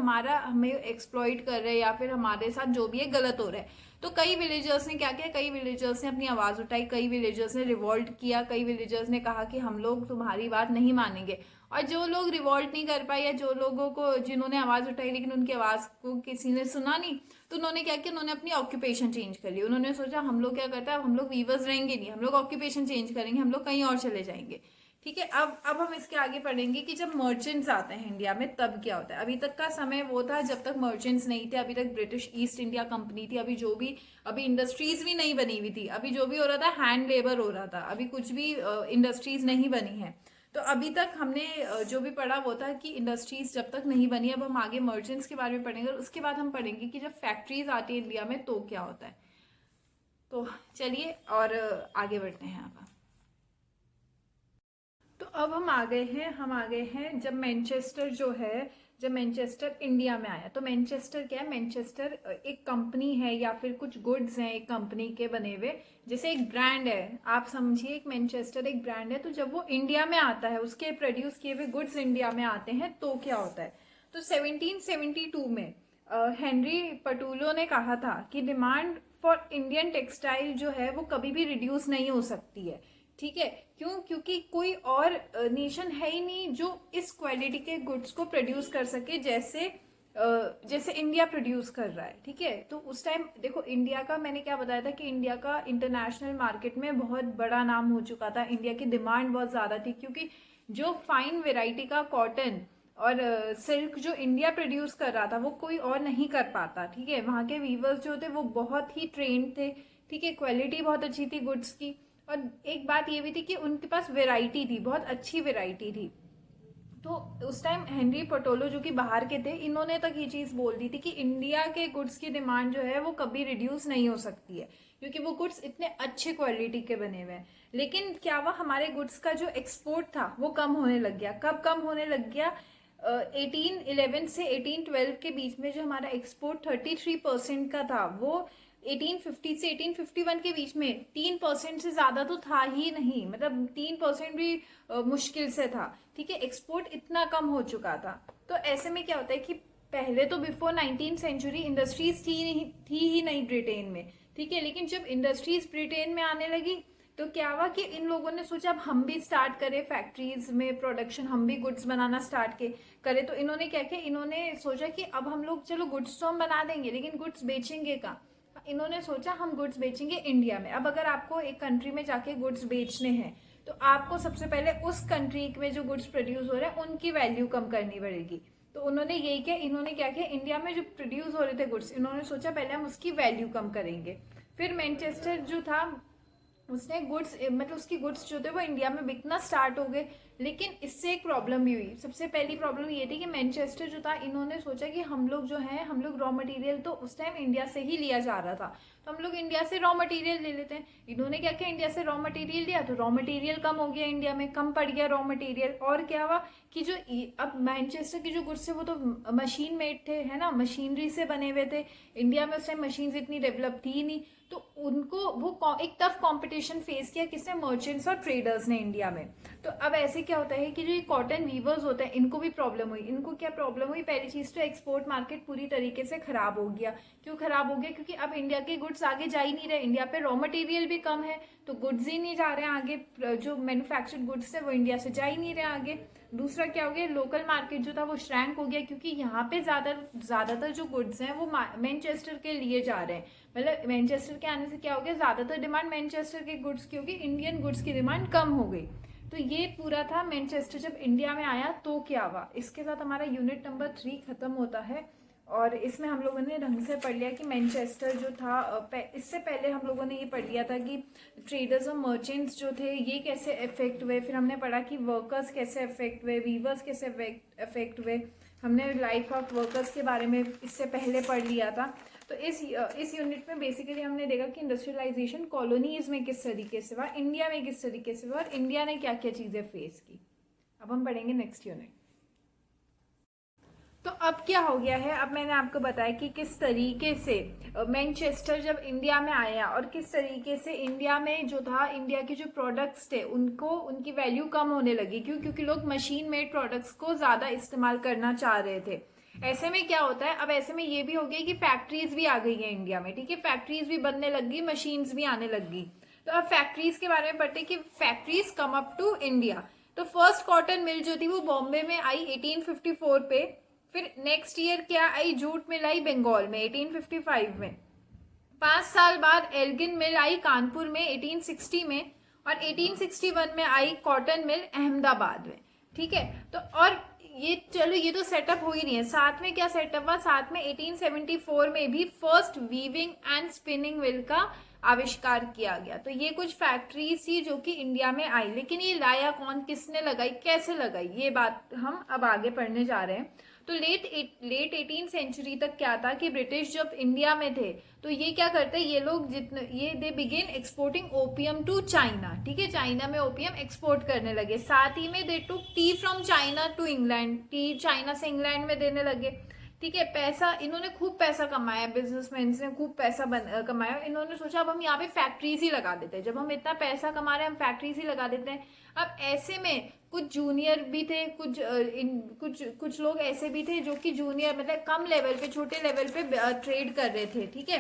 हमें एक्सप्लॉइट कर रहे हैं या फिर हमारे साथ जो भी है गलत हो रहा है। तो कई विलेजर्स ने क्या किया, कई विलेजर्स ने अपनी आवाज उठाई, कई विलेजर्स ने रिवॉल्ट किया, कई विलेजर्स ने कहा कि हम लोग तुम्हारी बात नहीं मानेंगे। और जो लोग रिवॉल्ट नहीं कर पाए या जो लोगों को जिन्होंने आवाज उठाई लेकिन उनकी आवाज को किसी ने सुना नहीं, तो उन्होंने क्या किया, उन्होंने अपनी ऑक्यूपेशन चेंज कर ली। उन्होंने सोचा हम लोग क्या करते हैं, हम लोग वीवर्स रहेंगे नहीं, हम लोग ऑक्यूपेशन चेंज करेंगे, हम लोग कहीं और चले जाएंगे। ठीक है, अब हम इसके आगे पढ़ेंगे कि जब मर्चेंट्स आते हैं इंडिया में तब क्या होता है। अभी तक का समय वो था जब तक मर्चेंट्स नहीं थे, अभी तक ब्रिटिश ईस्ट इंडिया कंपनी थी, अभी इंडस्ट्रीज भी नहीं बनी हुई थी, अभी जो भी हो रहा था हैंड लेबर हो रहा था, अभी कुछ भी इंडस्ट्रीज नहीं बनी है। तो अभी तक हमने जो भी पढ़ा वो था कि इंडस्ट्रीज जब तक नहीं बनी। अब हम आगे मर्चेंट्स के बारे में पढ़ेंगे और उसके बाद हम पढ़ेंगे कि जब फैक्ट्रीज आती है इंडिया में तो क्या होता है। तो चलिए और आगे बढ़ते हैं अब। तो अब हम आ गए हैं जब मैनचेस्टर इंडिया में आया। तो मैनचेस्टर क्या है, मैनचेस्टर एक कंपनी है या फिर कुछ गुड्स हैं एक कंपनी के बने हुए, जैसे एक ब्रांड है, आप समझिए एक मैनचेस्टर एक ब्रांड है। तो जब वो इंडिया में आता है, उसके प्रोड्यूस किए हुए गुड्स इंडिया में आते हैं तो क्या होता है। तो 1772 में हेनरी पटूलो ने कहा था कि डिमांड फॉर इंडियन टेक्सटाइल जो है वो कभी भी रिड्यूस नहीं हो सकती है। ठीक है, क्यों, क्योंकि कोई और नेशन है ही नहीं जो इस क्वालिटी के गुड्स को प्रोड्यूस कर सके जैसे इंडिया प्रोड्यूस कर रहा है। ठीक है, तो उस टाइम देखो इंडिया का, मैंने क्या बताया था कि इंडिया का इंटरनेशनल मार्केट में बहुत बड़ा नाम हो चुका था, इंडिया की डिमांड बहुत ज्यादा थी, क्योंकि जो फाइन वेराइटी का कॉटन और सिल्क जो इंडिया प्रोड्यूस कर रहा था वो कोई और नहीं कर पाता। ठीक है, वहां के वीवर्स जो थे वो बहुत ही ट्रेंड थे। ठीक है, क्वालिटी बहुत अच्छी थी गुड्स की, और एक बात ये भी थी कि उनके पास वेराइटी थी, बहुत अच्छी वेराइटी थी। तो उस टाइम हेनरी पटोलो जो कि बाहर के थे, इन्होंने तक ये चीज बोल दी थी कि इंडिया के गुड्स की डिमांड जो है वो कभी रिड्यूस नहीं हो सकती है, क्योंकि वो गुड्स इतने अच्छे क्वालिटी के बने हुए हैं। लेकिन क्या हुआ, हमारे गुड्स का जो एक्सपोर्ट था वो कम होने लग गया। कब कम होने लग गया, 1811 से 1812 के बीच में जो हमारा एक्सपोर्ट 33% का था, वो 1850 से 1851 के बीच में 3% से ज्यादा तो था ही नहीं, मतलब 3% भी मुश्किल से था। ठीक है, एक्सपोर्ट इतना कम हो चुका था। तो ऐसे में क्या होता है कि पहले तो बिफोर 19th सेंचुरी इंडस्ट्रीज थी ही नहीं ब्रिटेन में। ठीक है, लेकिन जब इंडस्ट्रीज ब्रिटेन में आने लगी तो क्या हुआ कि इन लोगों ने सोचा अब हम भी स्टार्ट करें फैक्ट्रीज में प्रोडक्शन, हम भी गुड्स बनाना स्टार्ट करें। तो इन्होंने क्या किया, इन्होंने सोचा कि अब हम लोग चलो गुड्स तो हम बना देंगे लेकिन गुड्स बेचेंगे कहाँ। इन्होंने सोचा हम गुड्स बेचेंगे इंडिया में। अब अगर आपको एक कंट्री में जाके गुड्स बेचने हैं तो आपको सबसे पहले उस कंट्री में जो गुड्स प्रोड्यूस हो रहे हैं उनकी वैल्यू कम करनी पड़ेगी। तो उन्होंने यही किया, इन्होंने क्या किया, इंडिया में जो प्रोड्यूस हो रहे थे गुड्स, इन्होंने सोचा पहले हम उसकी वैल्यू कम करेंगे। फिर मैनचेस्टर जो था उसने गुड्स, मतलब उसकी गुड्स जो थे वो इंडिया में बिकना स्टार्ट हो गए। लेकिन इससे एक प्रॉब्लम भी हुई। सबसे पहली प्रॉब्लम ये थी कि मैनचेस्टर जो था, इन्होंने सोचा कि हम लोग जो है, हम लोग रॉ मटेरियल तो उस टाइम इंडिया से ही लिया जा रहा था, तो हम लोग इंडिया से रॉ मटेरियल ले लेते हैं। इन्होंने क्या किया, इंडिया से रॉ मटेरियल लिया तो रॉ मटेरियल कम हो गया, इंडिया में कम पड़ गया रॉ मटेरियल। और क्या हुआ कि जो अब मैनचेस्टर की जो गुड्स थे वो तो मशीन मेड थे, है ना, मशीनरी से बने हुए थे। इंडिया में उस टाइम मशीन इतनी डेवलप थी नहीं, तो उनको वो एक टफ कंपटीशन फेस किया किसने, मर्चेंट्स और ट्रेडर्स ने इंडिया में। तो अब ऐसे क्या होता है कि जो ये कॉटन वीवर्स होते हैं इनको भी प्रॉब्लम हुई। इनको क्या प्रॉब्लम हुई, पहली चीज तो एक्सपोर्ट मार्केट पूरी तरीके से खराब हो गया। क्यों खराब हो गया, क्योंकि अब इंडिया के गुड्स आगे जा ही नहीं रहे, इंडिया पे रॉ मटेरियल भी कम है तो गुड्स ही नहीं जा रहे हैं आगे, जो मैन्युफैक्चर्ड गुड्स है वो इंडिया से जा ही नहीं रहे आगे। दूसरा क्या हो गया, लोकल मार्केट जो था वो श्रैंक हो गया, क्योंकि यहाँ पे ज्यादातर जो गुड्स हैं वो मैनचेस्टर के लिए जा रहे हैं। मतलब मैनचेस्टर के आने से क्या हो गया, ज्यादातर डिमांड मैनचेस्टर के गुड्स की होगी, इंडियन गुड्स की डिमांड कम हो गई। तो ये पूरा था मैनचेस्टर जब इंडिया में आया तो क्या हुआ। इसके साथ हमारा यूनिट नंबर 3 खत्म होता है, और इसमें हम लोगों ने ढंग से पढ़ लिया कि मैनचेस्टर जो था, इससे पहले हम लोगों ने ये पढ़ लिया था कि ट्रेडर्स और मर्चेंट्स जो थे ये कैसे अफेक्ट हुए। फिर हमने पढ़ा कि वर्कर्स कैसे अफेक्ट हुए, वीवर्स कैसे अफेक्ट हुए। हमने लाइफ ऑफ वर्कर्स के बारे में इससे पहले पढ़ लिया था। तो इस यूनिट में बेसिकली हमने देखा कि इंडस्ट्रियलाइजेशन कॉलोनीज में किस तरीके से हुआ, इंडिया में किस तरीके से हुआ, और इंडिया ने क्या क्या चीज़ें फेस की। अब हम पढ़ेंगे नेक्स्ट यूनिट। तो अब क्या हो गया है, अब मैंने आपको बताया कि किस तरीके से मैनचेस्टर जब इंडिया में आया और किस तरीके से इंडिया में जो था, इंडिया के जो प्रोडक्ट्स थे उनको उनकी वैल्यू कम होने लगी। क्यों? क्योंकि लोग मशीन मेड प्रोडक्ट्स को ज़्यादा इस्तेमाल करना चाह रहे थे। ऐसे में क्या होता है, अब ऐसे में ये भी हो गया कि फैक्ट्रीज भी आ गई है इंडिया में, ठीक है, फैक्ट्रीज भी बनने लग गई, मशीन्स भी आने लग गई। तो अब फैक्ट्रीज के बारे में पढ़ते कि factories come up to India. तो फर्स्ट कॉटन मिल जो थी वो बॉम्बे में आई 1854 पे। फिर नेक्स्ट ईयर क्या आई, जूट मिल आई बंगाल में 1855 में। 5 साल बाद एल्गिन मिल आई कानपुर में 1860 में। और 1861 में आई कॉटन मिल अहमदाबाद में। ठीक है, तो और ये चलो ये तो सेटअप हो ही नहीं है, साथ में क्या सेटअप हुआ, साथ में 1874 में भी first weaving and spinning mill का आविष्कार किया गया। तो ये कुछ फैक्ट्रीज थी जो कि इंडिया में आई, लेकिन ये लाया कौन, किसने लगाई, कैसे लगाई, ये बात हम अब आगे पढ़ने जा रहे हैं। तो लेट 18 सेंचुरी तक क्या था कि ब्रिटिश जब इंडिया में थे तो ये क्या करते, ये लोग जितने ये they begin exporting opium to China. ठीक है, चाइना में ओपियम एक्सपोर्ट करने लगे। साथ ही में they to tea from China to England, tea China से इंग्लैंड में देने लगे। ठीक है, पैसा इन्होंने खूब पैसा कमाया, बिजनेसमैन ने खूब पैसा कमाया। इन्होंने सोचा अब हम यहाँ पे फैक्ट्रीज ही लगा देते हैं, जब हम इतना पैसा कमा रहे हैं हम फैक्ट्रीज ही लगा देते हैं। अब ऐसे में कुछ जूनियर भी थे, कुछ लोग ऐसे भी थे जो कि जूनियर मतलब कम लेवल पे, छोटे लेवल पे ट्रेड कर रहे थे। ठीक है,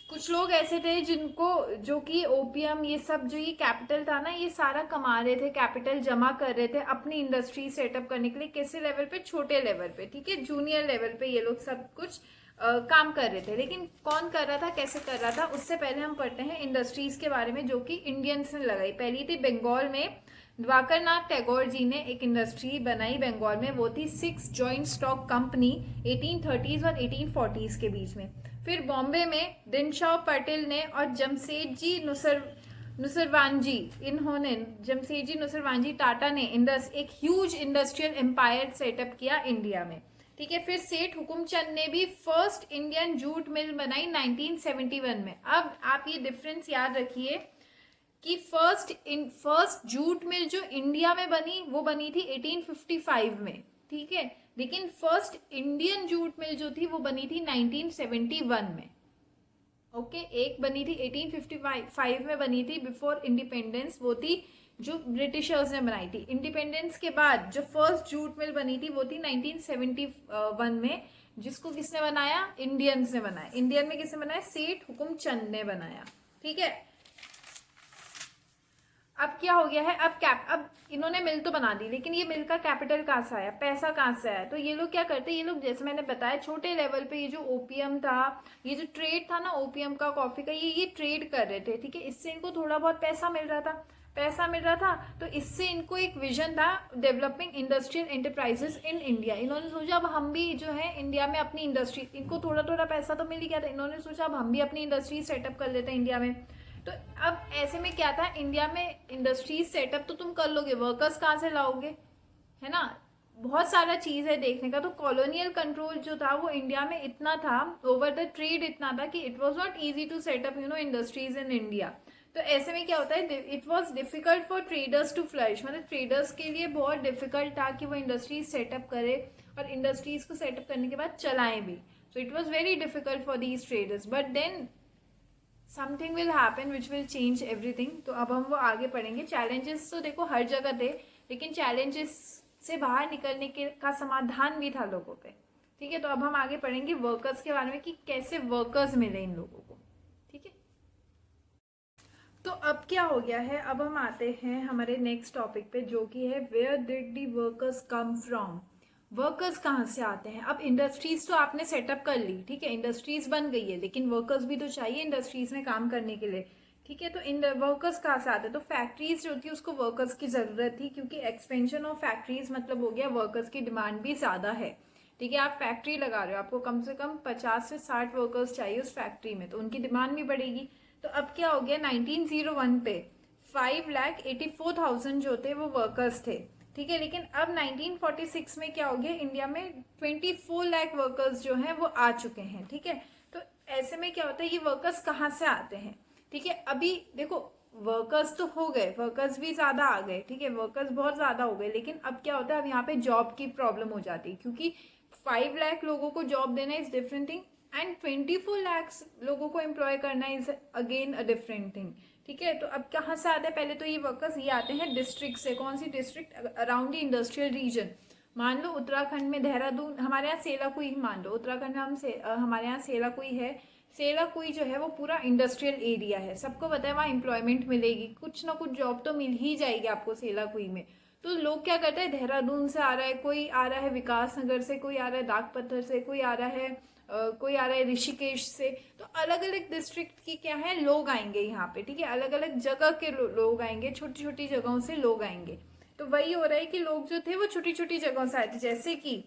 कुछ लोग ऐसे थे जिनको, जो कि ओपियम ये सब जो ये कैपिटल था ना, ये सारा कमा रहे थे, कैपिटल जमा कर रहे थे अपनी इंडस्ट्री सेटअप करने के लिए। कैसे लेवल पे, छोटे लेवल पे, ठीक है, जूनियर लेवल पे ये लोग सब कुछ काम कर रहे थे। लेकिन कौन कर रहा था, कैसे कर रहा था, उससे पहले हम पढ़ते हैं इंडस्ट्रीज के बारे में जो कि इंडियंस ने लगाई। पहली थी बंगाल में, द्वाकर नाथ टैगोर जी ने एक इंडस्ट्री बनाई बंगाल में, वो थी 6 जॉइंट स्टॉक कंपनी 1830s और 1840s के बीच में। फिर बॉम्बे में दिनशाह पटेल ने और जमशेदजी नुसरवानजी, इन्होंने जमशेदजी नुसरवानजी टाटा ने एक ह्यूज इंडस्ट्रियल एम्पायर सेटअप किया इंडिया में। ठीक है, फिर सेठ हुकुमचंद ने भी फर्स्ट इंडियन जूट मिल बनाई 1971 में। अब आप ये डिफरेंस याद रखिए कि फर्स्ट जूट मिल जो इंडिया में बनी वो बनी थी 1855 में। ठीक है, लेकिन फर्स्ट इंडियन जूट मिल जो थी वो बनी थी 1971 में। ओके, एक बनी थी 1855 में बनी थी बिफोर इंडिपेंडेंस, वो थी जो ब्रिटिशर्स ने बनाई थी। इंडिपेंडेंस के बाद जो फर्स्ट जूट मिल बनी थी वो थी 1971 में, जिसको किसने बनाया, इंडियंस ने बनाया। इंडियन में किसने बनाया, सेठ हुकुमचंद ने बनाया। ठीक है, अब क्या हो गया है, अब इन्होंने मिल तो बना दी, लेकिन ये मिल का कैपिटल कहाँ से आया, पैसा कहाँ से आया। तो ये लोग क्या करते हैं, ये लोग जैसे मैंने बताया छोटे लेवल पे ये जो ओपियम था, ये जो ट्रेड था ना ओपियम का, कॉफी का, ये ट्रेड कर रहे थे। ठीक है, इससे इनको थोड़ा बहुत पैसा मिल रहा था। तो इससे इनको एक विजन था, developing industrial enterprises in India. इन्होंने सोचा अब हम भी जो है इंडिया में अपनी इंडस्ट्री, इनको थोड़ा थोड़ा पैसा तो मिल ही गया था, इन्होंने सोचा अब हम भी अपनी इंडस्ट्री सेटअप कर लेते हैं इंडिया में। तो अब ऐसे में क्या था, इंडिया में इंडस्ट्रीज सेटअप तो तुम कर लोगे, वर्कर्स कहाँ से लाओगे, है ना, बहुत सारा चीज है देखने का। तो कॉलोनियल कंट्रोल जो था वो इंडिया में इतना था, ओवर द ट्रेड इतना था कि it was not easy to set up industries in India. तो ऐसे में क्या होता है, it was difficult for traders to flourish, मतलब ट्रेडर्स के लिए बहुत डिफिकल्ट था कि वो इंडस्ट्रीज सेटअप करे और इंडस्ट्रीज को सेटअप करने के बाद चलाएं भी। So it was very difficult for these traders, but then something will happen which will change everything. तो अब हम वो आगे पढ़ेंगे। चैलेंजेस तो देखो हर जगह थे, लेकिन चैलेंजेस से बाहर निकलने के का समाधान भी था लोगों पे। ठीक है, तो अब हम आगे पढ़ेंगे वर्कर्स के बारे में कि कैसे वर्कर्स मिले इन लोगों को। ठीक है, तो अब क्या हो गया है, अब हम आते हैं हमारे नेक्स्ट टॉपिक पे जो कि है where did the workers come from. Workers कहाँ से आते हैं। अब इंडस्ट्रीज तो आपने सेटअप कर ली, ठीक है, इंडस्ट्रीज बन गई है, लेकिन वर्कर्स भी तो चाहिए इंडस्ट्रीज में काम करने के लिए। ठीक है, तो वर्कर्स कहाँ से आते हैं, तो फैक्ट्रीज जो थी उसको वर्कर्स की जरूरत थी, क्योंकि एक्सपेंशन ऑफ फैक्ट्रीज मतलब हो गया वर्कर्स की डिमांड भी ज्यादा है। ठीक है, आप फैक्ट्री लगा रहे हो, आपको कम से कम 50 से 60 वर्कर्स चाहिए उस फैक्ट्री में, तो उनकी डिमांड भी बढ़ेगी। तो अब क्या हो गया, 1901 पे 5,84,000 जो थे वो वर्कर्स थे। ठीक है, लेकिन अब 1946 में क्या हो गया, इंडिया में 24 लाख वर्कर्स जो हैं वो आ चुके हैं। ठीक है, तो ऐसे में क्या होता है, ये वर्कर्स कहाँ से आते हैं। ठीक है, अभी देखो वर्कर्स तो हो गए, वर्कर्स भी ज्यादा आ गए, ठीक है, वर्कर्स बहुत ज्यादा हो गए, लेकिन अब क्या होता है, अब यहाँ पे जॉब की प्रॉब्लम हो जाती है, क्योंकि 5 लाख लोगों को जॉब देना is different thing and 24 lakh लोगों को एम्प्लॉय करना is again a different thing. ठीक है, तो अब कहाँ से आते हैं, पहले तो ये वर्कर्स ये आते हैं डिस्ट्रिक्ट से। कौन सी district? Around the industrial region. मान लो उत्तराखंड में देहरादून, हमारे यहाँ सेलाकुई ही मान लो, उत्तराखंड में हमारे यहाँ सेलाकुई है। सेलाकुई जो है वो पूरा इंडस्ट्रियल एरिया है, सबको पता है वहाँ एम्प्लॉयमेंट मिलेगी, कुछ ना कुछ जॉब तो मिल ही जाएगी आपको सेलाकुई में। तो लोग क्या करते हैं, देहरादून से आ रहा है, कोई आ रहा है विकास नगर से, कोई आ रहा है दागपत्थर से, कोई आ रहा है कोई आ रहा है ऋषिकेश से। तो अलग अलग डिस्ट्रिक्ट की क्या है लोग आएंगे यहाँ पे। ठीक है, अलग अलग जगह के लोग आएंगे, छोटी छोटी जगहों से लोग आएंगे। तो वही हो रहा है कि लोग जो थे वो छोटी छोटी जगहों से आए थे। जैसे कि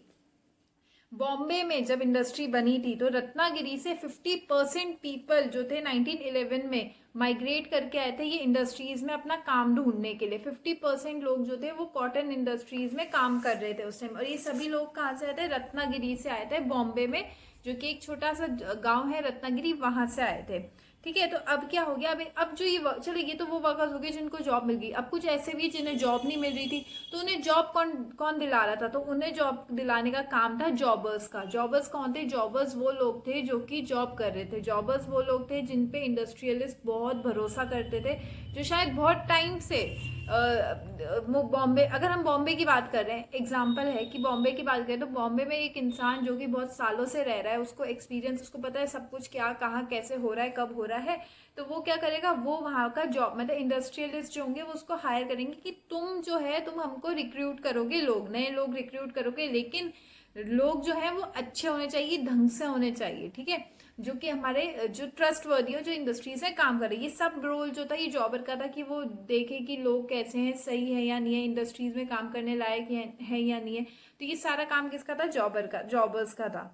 बॉम्बे में जब इंडस्ट्री बनी थी तो रत्नागिरी से 50% पीपल जो थे 1911 में माइग्रेट करके आए थे ये इंडस्ट्रीज में अपना काम ढूंढने के लिए। 50% लोग जो थे वो कॉटन इंडस्ट्रीज में काम कर रहे थे उस टाइम। और ये सभी लोग कहाँ से आए थे? रत्नागिरी से आए थे, बॉम्बे में, जो कि एक छोटा सा गांव है रत्नागिरी, वहां से आए थे। ठीक है, तो अब क्या हो गया, अब जो ये चलो ये तो वो वर्कर्स हो गए जिनको जॉब मिल गई। अब कुछ ऐसे भी जिन्हें जॉब नहीं मिल रही थी, तो उन्हें जॉब कौन कौन दिला रहा था? तो उन्हें जॉब दिलाने का काम था जॉबर्स का। जॉबर्स कौन थे? जॉबर्स वो लोग थे जो कि जॉब कर रहे थे। जॉबर्स वो लोग थे जिन पे इंडस्ट्रियलिस्ट बहुत भरोसा करते थे, जो शायद बहुत टाइम से बॉम्बे, अगर हम बॉम्बे की बात कर रहे हैं, एग्जाम्पल है कि बॉम्बे की बात करें तो बॉम्बे में एक इंसान जो कि बहुत सालों से रह रहा है, उसको एक्सपीरियंस, उसको पता है सब कुछ क्या कहाँ कैसे हो रहा है, कब हो रहा है। तो वो क्या करेगा, वो वहाँ का जॉब मतलब इंडस्ट्रियलिस्ट जो होंगे वो उसको हायर करेंगे कि तुम जो है तुम हमको रिक्रूट करोगे, लोग नए लोग रिक्रूट करोगे, लेकिन लोग जो है वो अच्छे होने चाहिए, ढंग से होने चाहिए। ठीक है, जो कि हमारे जो ट्रस्ट वर्दी हो, जो इंडस्ट्रीज में काम करे। ये सब रोल जो था ये जॉबर का था कि वो देखे कि लोग कैसे हैं, सही है या नहीं है, इंडस्ट्रीज में काम करने लायक है या नहीं है। तो ये सारा काम किसका था? जॉबर का, जॉबर्स का था।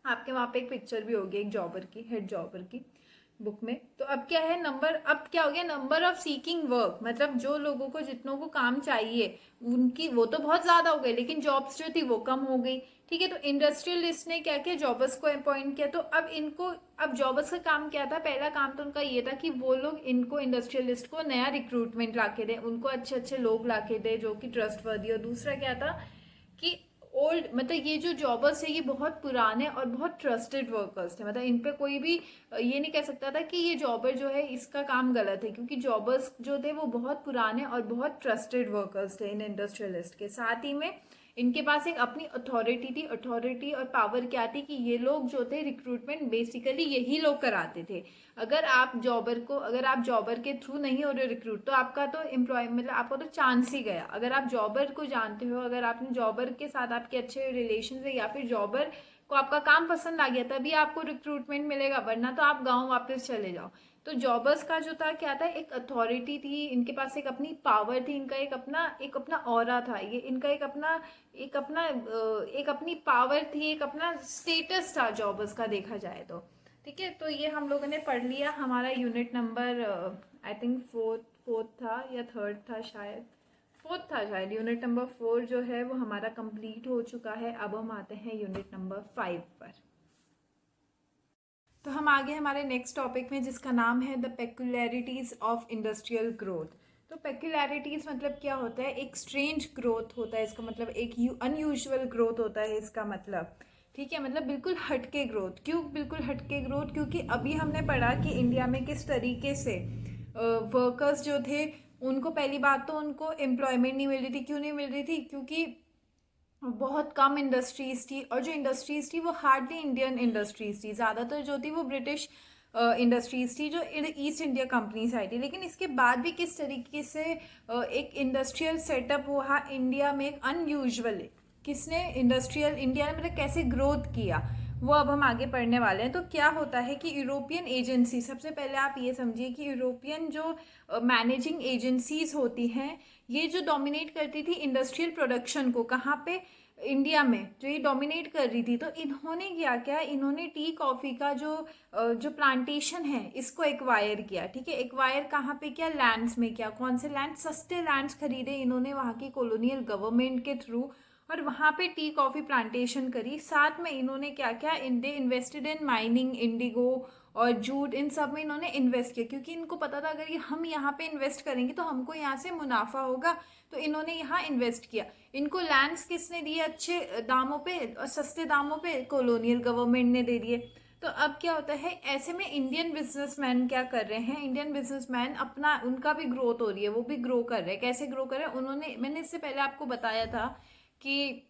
आपके वहां पे एक पिक्चर भी होगी एक जॉबर की, हेड जॉबर की बुक में। तो अब क्या है, अब क्या हो गया, नंबर ऑफ सीकिंग वर्क, मतलब जो लोगों को जितनों को काम चाहिए उनकी वो तो बहुत ज्यादा हो गई, लेकिन जॉब्स जो थी वो कम हो गई। ठीक है, तो इंडस्ट्रियलिस्ट ने क्या किया, जॉबर्स को अपॉइंट किया। तो अब जॉबर्स का काम क्या था? पहला काम तो उनका ये था कि वो लोग इनको इंडस्ट्रियलिस्ट को नया रिक्रूटमेंट लाके दे, उनको अच्छे अच्छे लोग लाके दे जो कि ट्रस्टवर्दी। और दूसरा क्या था कि ओल्ड, मतलब ये जो जॉबर्स है ये बहुत पुराने और बहुत ट्रस्टेड वर्कर्स थे। मतलब इन पे कोई भी ये नहीं कह सकता था कि ये जॉबर जो है इसका काम गलत है, क्योंकि जॉबर्स जो थे वो बहुत पुराने और बहुत ट्रस्टेड वर्कर्स थे इन इंडस्ट्रियलिस्ट के। साथ ही में इनके पास एक अपनी अथॉरिटी थी। अथॉरिटी और पावर क्या थी कि ये लोग जो थे रिक्रूटमेंट बेसिकली यही लोग कराते थे। अगर आप जॉबर के थ्रू नहीं हो रहे रिक्रूट, तो आपका तो एम्प्लॉय मतलब आपका तो चांस ही गया। अगर आप जॉबर को जानते हो, अगर आपने जॉबर के साथ आपके अच्छे रिलेशन है, या फिर जॉबर को आपका काम पसंद आ गया, तभी आपको रिक्रूटमेंट मिलेगा, वरना तो आप गाँव वापस चले जाओ। तो जॉबर्स का जो था क्या था, एक अथॉरिटी थी, इनके पास एक अपनी पावर थी, इनका एक अपना ऑरा था, ये इनका एक अपनी पावर थी, एक अपना स्टेटस था जॉबर्स का, देखा जाए तो। ठीक है, तो ये हम लोगों ने पढ़ लिया। हमारा unit number I think fourth था या थर्ड था, शायद फोर्थ था शायद। यूनिट नंबर 4 जो है वो हमारा कंप्लीट हो चुका है। अब हम आते हैं यूनिट नंबर 5 पर। तो हम आगे हमारे नेक्स्ट टॉपिक में, जिसका नाम है द पेक्युलैरिटीज ऑफ इंडस्ट्रियल ग्रोथ। तो पेक्युलैरिटीज मतलब क्या होता है? एक स्ट्रेंज ग्रोथ होता है इसका मतलब, एक अनयूजुअल ग्रोथ होता है इसका मतलब। ठीक है, मतलब बिल्कुल हटके ग्रोथ। क्यों बिल्कुल हटके ग्रोथ? क्योंकि अभी हमने पढ़ा कि इंडिया में किस तरीके से वर्कर्स जो थे उनको, पहली बात तो उनको एम्प्लॉयमेंट नहीं मिल रही थी। क्यों नहीं मिल रही थी? क्योंकि बहुत कम इंडस्ट्रीज थी, और जो इंडस्ट्रीज थी वो हार्डली इंडियन इंडस्ट्रीज थी, ज़्यादातर जो थी वो ब्रिटिश इंडस्ट्रीज थी जो ईस्ट इंडिया कंपनीज आई थी। लेकिन इसके बाद भी किस तरीके से एक इंडस्ट्रियल सेटअप हुआ इंडिया में, एक अनयूजुअल, किसने इंडस्ट्रियल इंडिया ने मतलब कैसे ग्रोथ किया, वो अब हम आगे पढ़ने वाले हैं। तो क्या होता है कि यूरोपियन एजेंसी, सबसे पहले आप ये समझिए कि यूरोपियन जो मैनेजिंग एजेंसीज होती हैं, ये जो डोमिनेट करती थी इंडस्ट्रियल प्रोडक्शन को, कहाँ पे? इंडिया में जो ये डोमिनेट कर रही थी। तो इन्होंने क्या इन्होंने टी कॉफ़ी का जो प्लांटेशन है इसको एक्वायर किया। ठीक है, एक्वायर कहाँ पे किया? लैंड्स में किया। कौन से लैंड? सस्ते लैंड्स खरीदे इन्होंने वहाँ की कॉलोनियल गवर्नमेंट के थ्रू, और वहाँ पे टी कॉफ़ी प्लांटेशन करी। साथ में इन्होंने क्या किया? दे इन्वेस्टेड इन माइनिंग, इंडिगो और जूट, इन सब में इन्होंने इन्वेस्ट किया, क्योंकि इनको पता था अगर ये हम यहाँ पे इन्वेस्ट करेंगे तो हमको यहाँ से मुनाफा होगा, तो इन्होंने यहाँ इन्वेस्ट किया। इनको लैंड्स किसने दिए अच्छे दामों पे और सस्ते दामों पे? कॉलोनियल गवर्नमेंट ने दे दिए। तो अब क्या होता है, ऐसे में इंडियन बिजनेसमैन क्या कर रहे हैं, इंडियन बिजनेसमैन अपना, उनका भी ग्रोथ हो रही है, वो भी ग्रो कर रहे हैं। कैसे ग्रो कर रहे हैं उन्होंने, मैंने इससे पहले आपको बताया था कि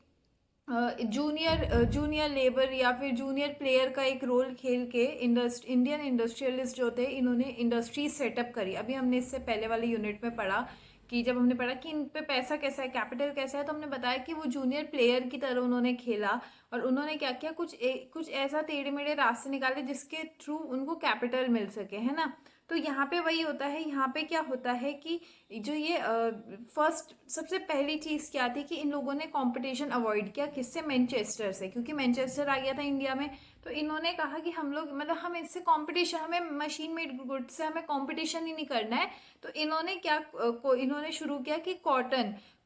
जूनियर लेबर या फिर जूनियर प्लेयर का एक रोल खेल के इंडियन इंडस्ट्रियलिस्ट जो थे, इन्होंने इंडस्ट्री सेटअप करी। अभी हमने इससे पहले वाले यूनिट में पढ़ा कि जब हमने पढ़ा कि इन पे पैसा कैसा है, कैपिटल कैसा है, तो हमने बताया कि वो जूनियर प्लेयर की तरह उन्होंने खेला और उन्होंने क्या किया, कुछ ऐसा टेढ़े मेढ़े रास्ते निकाले जिसके थ्रू उनको कैपिटल मिल सके, है ना। तो यहाँ पे वही होता है, यहाँ पे क्या होता है कि जो ये फर्स्ट सबसे पहली चीज़ क्या थी कि इन लोगों ने कंपटीशन अवॉइड किया। किससे? मैनचेस्टर से, क्योंकि मैनचेस्टर आ गया था इंडिया में। तो इन्होंने कहा कि हम लोग, मतलब हम इससे कंपटीशन, हमें मशीन मेड गुड्स से हमें कंपटीशन ही नहीं करना है। तो इन्होंने इन्होंने शुरू किया कि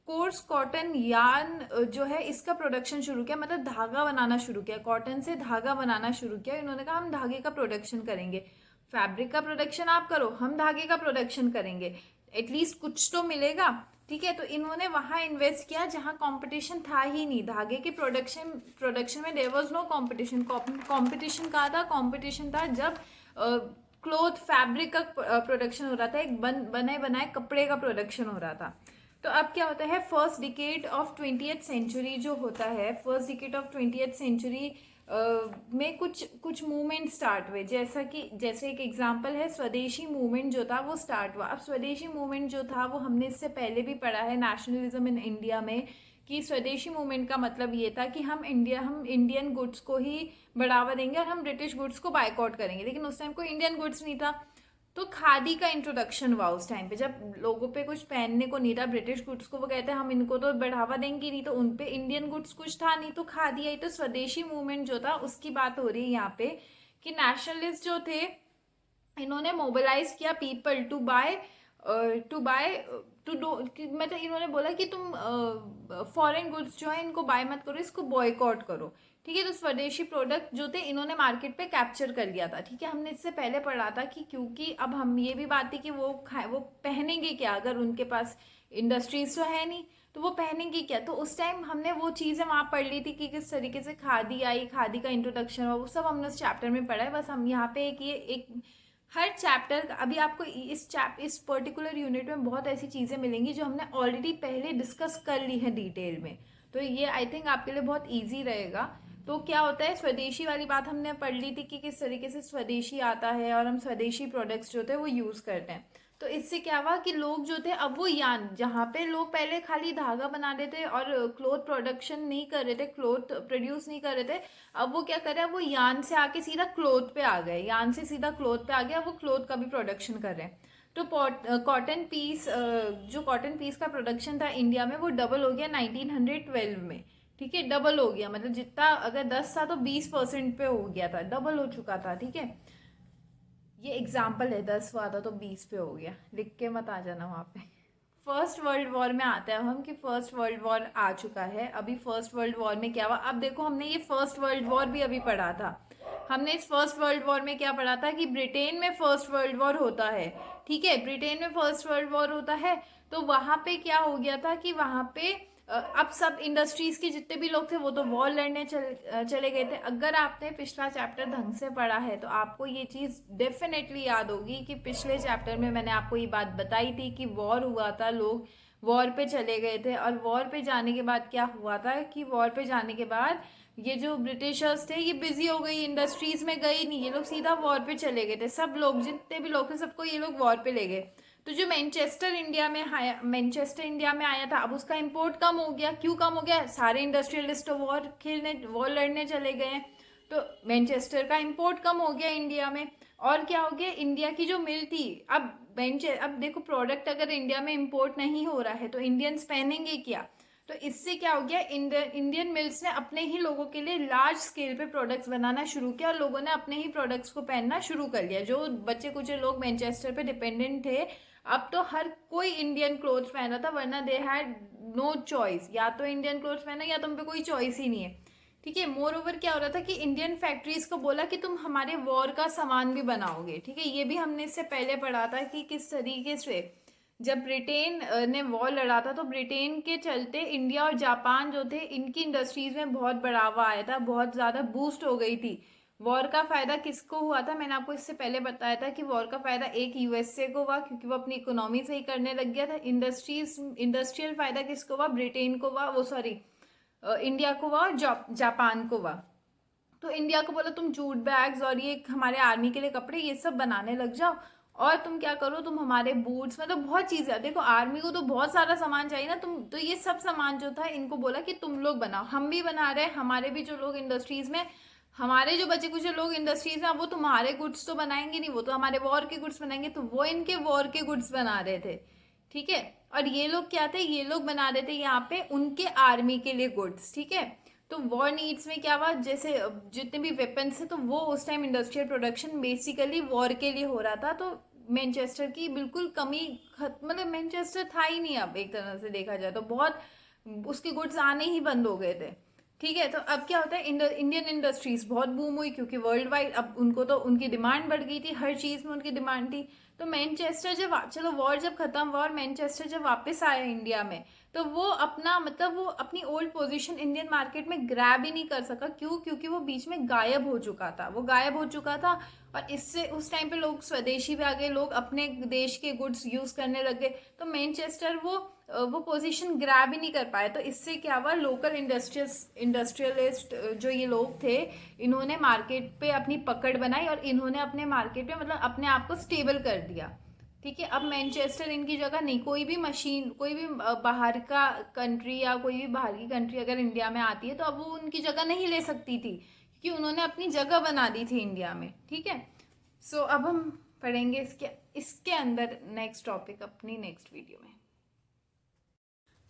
कोर्स कॉटन यार्न जो है इसका प्रोडक्शन शुरू किया, मतलब धागा बनाना शुरू किया, कॉटन से धागा बनाना शुरू किया। इन्होंने कहा हम धागे का प्रोडक्शन करेंगे, फैब्रिक का प्रोडक्शन आप करो, हम धागे का प्रोडक्शन करेंगे, एटलीस्ट कुछ तो मिलेगा, ठीक है। तो इन्होंने वहां इन्वेस्ट किया जहां कंपटीशन था ही नहीं। धागे के प्रोडक्शन में there was no competition. Competition कहाँ था? कंपटीशन था जब क्लोथ फैब्रिक का प्रोडक्शन हो रहा था, एक बने बनाए कपड़े का प्रोडक्शन हो रहा था। तो अब क्या होता है, first decade of 20th century जो होता है, first decade of 20th century में कुछ मूवमेंट स्टार्ट हुए, जैसे एक एग्जांपल है स्वदेशी मूवमेंट जो था वो स्टार्ट हुआ। अब स्वदेशी मूवमेंट जो था वो हमने इससे पहले भी पढ़ा है नेशनलिज्म इन इंडिया में, कि स्वदेशी मूवमेंट का मतलब ये था कि हम इंडियन गुड्स को ही बढ़ावा देंगे और हम ब्रिटिश गुड्स को बायकॉट करेंगे। लेकिन उस टाइम कोई इंडियन गुड्स नहीं था, तो खादी का इंट्रोडक्शन हुआ उस टाइम पे, जब लोगों पे कुछ पहनने को नहीं था, ब्रिटिश गुड्स को वो कहते हैं हम इनको तो बढ़ावा देंगे नहीं, तो उन पे इंडियन गुड्स कुछ था नहीं, तो खादी आई। तो स्वदेशी मूवमेंट जो था उसकी बात हो रही है यहाँ पे, कि नेशनलिस्ट जो थे इन्होंने मोबिलाइज किया पीपल टू बाय मतलब इन्होंने बोला कि तुम फॉरेन गुड्स जो है इनको बाय मत करो, इसको बॉयकॉट करो, ठीक है। तो स्वदेशी प्रोडक्ट जो थे इन्होंने मार्केट पे कैप्चर कर लिया था, ठीक है। हमने इससे पहले पढ़ा था कि क्योंकि अब हम ये भी बात थी कि वो पहनेंगे क्या, अगर उनके पास इंडस्ट्रीज तो है नहीं तो वो पहनेंगे क्या। तो उस टाइम हमने वो चीज़ें वहाँ पढ़ ली थी कि किस तरीके से खादी आई, खादी का इंट्रोडक्शन हुआ, वो सब हमने उस चैप्टर में पढ़ा है। बस हम यहाँ पे एक हर चैप्टर, अभी आपको इस पर्टिकुलर यूनिट में बहुत ऐसी चीज़ें मिलेंगी जो हमने ऑलरेडी पहले डिस्कस कर ली है डिटेल में, तो ये आई थिंक आपके लिए बहुत ईजी रहेगा। तो क्या होता है, स्वदेशी वाली बात हमने पढ़ ली थी कि किस तरीके से स्वदेशी आता है और हम स्वदेशी प्रोडक्ट्स जो थे वो यूज़ करते हैं। तो इससे क्या हुआ कि लोग जो थे, अब वो यान, जहाँ पे लोग पहले खाली धागा बना रहे थे और क्लोथ प्रोडक्शन नहीं कर रहे थे, क्लोथ प्रोड्यूस नहीं कर रहे थे, अब वो क्या कर रहे हैं, वो यान से आके सीधा क्लोथ पे आ गए, यान से सीधा क्लोथ पे आ गया, वो क्लोथ का भी प्रोडक्शन कर रहे हैं। तो कॉटन पीस, जो कॉटन पीस का प्रोडक्शन था इंडिया में, वो डबल हो गया 1912 में, ठीक है। डबल हो गया, मतलब जितना अगर 10 था तो 20% पे हो गया था, डबल हो चुका था, ठीक है। ये एग्जाम्पल है, 10 हुआ था तो 20 पे हो गया, लिख के मत आ जाना वहाँ पे। फर्स्ट वर्ल्ड वॉर में आते हैं हम कि फर्स्ट वर्ल्ड वॉर आ चुका है। अभी फर्स्ट वर्ल्ड वॉर में क्या हुआ, अब देखो हमने ये फर्स्ट वर्ल्ड वॉर भी अभी पढ़ा था। हमने इस फर्स्ट वर्ल्ड वॉर में क्या पढ़ा था कि ब्रिटेन में फर्स्ट वर्ल्ड वॉर होता है, ठीक है, ब्रिटेन में फर्स्ट वर्ल्ड वॉर होता है। तो वहाँ पे क्या हो गया था कि वहाँ पे अब सब इंडस्ट्रीज के जितने भी लोग थे वो तो वॉर लड़ने चले गए थे। अगर आपने पिछला चैप्टर ढंग से पढ़ा है तो आपको ये चीज़ डेफिनेटली याद होगी कि पिछले चैप्टर में मैंने आपको ये बात बताई थी कि वॉर हुआ था, लोग वॉर पे चले गए थे, और वॉर पे जाने के बाद क्या हुआ था कि वॉर पे जाने के बाद ये जो ब्रिटिशर्स थे ये बिजी हो गई, इंडस्ट्रीज में गई नहीं, ये लोग सीधा वॉर पे चले गए थे, सब लोग जितने भी लोग थे सबको ये लोग वॉर पे ले गए। तो जो मैनचेस्टर इंडिया में आया था, अब उसका इंपोर्ट कम हो गया। क्यों कम हो गया? सारे इंडस्ट्रियलिस्ट वॉर लड़ने चले गए हैं, तो मैनचेस्टर का इंपोर्ट कम हो गया इंडिया में। और क्या हो गया, इंडिया की जो मिल थी, अब देखो प्रोडक्ट अगर इंडिया में इंपोर्ट नहीं हो रहा है तो इंडियंस पहनेंगे क्या। तो इससे क्या हो गया, इंडियन मिल्स ने अपने ही लोगों के लिए लार्ज स्केल पे प्रोडक्ट्स बनाना शुरू किया और लोगों ने अपने ही प्रोडक्ट्स को पहनना शुरू कर लिया। जो बच्चे कुछ लोग मैनचेस्टर पे डिपेंडेंट थे, अब तो हर कोई इंडियन क्लोथ्स पहन रहा था, वरना दे हैड नो चॉइस, या तो इंडियन क्लोथ्स पहना या तुम पे कोई चॉइस ही नहीं है। ठीक है। मोर ओवर क्या हो रहा था कि इंडियन फैक्ट्रीज को बोला कि तुम हमारे वॉर का सामान भी बनाओगे। ठीक है, ये भी हमने इससे पहले पढ़ा था कि किस तरीके से जब ब्रिटेन ने वॉर लड़ा था तो ब्रिटेन के चलते इंडिया और जापान जो थे इनकी इंडस्ट्रीज में बहुत बढ़ावा आया था, बहुत ज़्यादा बूस्ट हो गई थी। वॉर का फायदा किसको हुआ था, मैंने आपको इससे पहले बताया था कि वॉर का फायदा एक यूएसए को हुआ क्योंकि वो अपनी इकोनॉमी सही करने लग गया था। इंडस्ट्रियल फायदा किसको हुआ, ब्रिटेन को हुआ, वो सॉरी इंडिया को हुआ और जापान को हुआ। तो इंडिया को बोला तुम जूट बैग्स और ये हमारे आर्मी के लिए कपड़े ये सब बनाने लग जाओ और तुम क्या करो, तुम हमारे बूट्स, मतलब बहुत चीजें, देखो आर्मी को तो बहुत सारा सामान चाहिए ना, तुम तो ये सब सामान जो था इनको बोला कि तुम लोग बनाओ, हम भी बना रहे हैं, हमारे भी जो लोग इंडस्ट्रीज में, हमारे जो बचे कुछ लोग इंडस्ट्रीज में वो तुम्हारे गुड्स तो बनाएंगे नहीं, वो तो हमारे वॉर के गुड्स बनाएंगे, तो वो इनके वॉर के गुड्स बना रहे थे। ठीक है, और ये लोग क्या थे, ये लोग बना रहे थे यहाँ पे उनके आर्मी के लिए गुड्स। ठीक है, तो वॉर नीड्स में क्या हुआ, जैसे जितने भी वेपन्स है तो वो उस time industrial production basically war के लिए हो रहा था, तो मैनचेस्टर की बिल्कुल कमी, मतलब मैनचेस्टर था ही नहीं अब एक तरह से देखा जाए तो, बहुत उसके गुड्स आने ही बंद हो गए थे। ठीक है, तो अब क्या होता है, इंडियन इंडस्ट्रीज बहुत बूम हुई क्योंकि वर्ल्ड वाइड अब उनको तो उनकी डिमांड बढ़ गई थी, हर चीज़ में उनकी डिमांड थी। तो मैनचेस्टर जब चलो वॉर जब खत्म हुआ और मैनचेस्टर जब वापस आया इंडिया में, तो वो अपना मतलब वो अपनी ओल्ड पोजीशन इंडियन मार्केट में ग्रैब ही नहीं कर सका। क्यों, क्योंकि वो बीच में गायब हो चुका था, वो गायब हो चुका था। और इससे उस टाइम पे लोग स्वदेशी भी आ गए, लोग अपने देश के गुड्स यूज करने लगे, तो मैनचेस्टर वो पोजीशन ग्रैब ही नहीं कर पाए। तो इससे क्या हुआ, लोकल इंडस्ट्रियलिस्ट जो ये लोग थे, इन्होंने मार्केट पे अपनी पकड़ बनाई और इन्होंने अपने मार्केट पे मतलब अपने आप को स्टेबल कर दिया। ठीक है, अब मैनचेस्टर इनकी जगह नहीं, कोई भी मशीन, कोई भी बाहर का कंट्री या कोई भी बाहर की कंट्री अगर इंडिया में आती है तो अब वो उनकी जगह नहीं ले सकती थी क्योंकि उन्होंने अपनी जगह बना दी थी इंडिया में। ठीक है, सो अब हम पढ़ेंगे इसके इसके अंदर नेक्स्ट टॉपिक अपनी नेक्स्ट वीडियो में।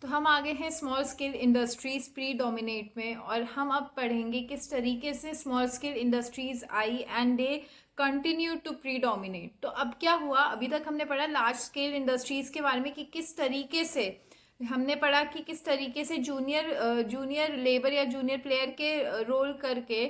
तो हम आगे हैं small scale industries predominate में, और हम अब पढ़ेंगे किस तरीके से small scale industries I and they continue to predominate. तो अब क्या हुआ, अभी तक हमने पढ़ा लार्ज स्केल इंडस्ट्रीज के बारे में कि किस तरीके से हमने पढ़ा कि किस तरीके से जूनियर लेबर या जूनियर प्लेयर के रोल करके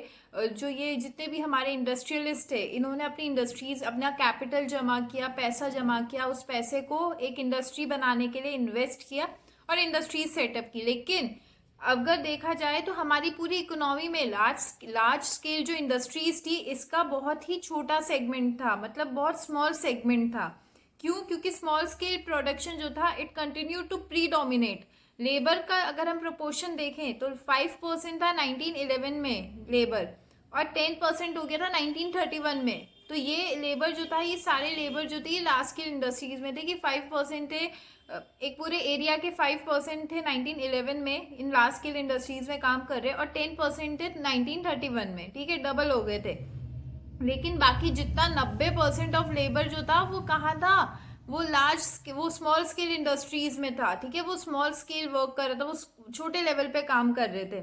जो ये जितने भी हमारे इंडस्ट्रियलिस्ट है इन्होंने अपनी इंडस्ट्रीज, अपना कैपिटल जमा किया, पैसा जमा किया, उस पैसे को एक इंडस्ट्री बनाने के लिए इन्वेस्ट किया और इंडस्ट्रीज सेटअप की। लेकिन अगर देखा जाए तो हमारी पूरी इकोनॉमी में लार्ज स्केल जो इंडस्ट्रीज थी इसका बहुत ही छोटा सेगमेंट था, मतलब बहुत स्मॉल सेगमेंट था। क्यों, क्योंकि स्मॉल स्केल प्रोडक्शन जो था it continue to predominate. Labour का अगर हम प्रोपोर्शन देखें तो 5% था 1911 में लेबर, और 10% हो गया था 1931 में। तो ये लेबर जो था, ये सारे लेबर जो थे ये लार्ज स्केल इंडस्ट्रीज में थे कि 5% थे, एक पूरे एरिया के 5% थे 1911 में इन लार्ज स्केल इंडस्ट्रीज में काम कर रहे, और 10% थे 1931 में। ठीक है, डबल हो गए थे। लेकिन बाकी जितना 90% ऑफ लेबर जो था वो कहाँ था, वो स्मॉल स्केल इंडस्ट्रीज में था। ठीक है, वो स्मॉल स्केल वर्क कर रहा था, वो छोटे लेवल पे काम कर रहे थे।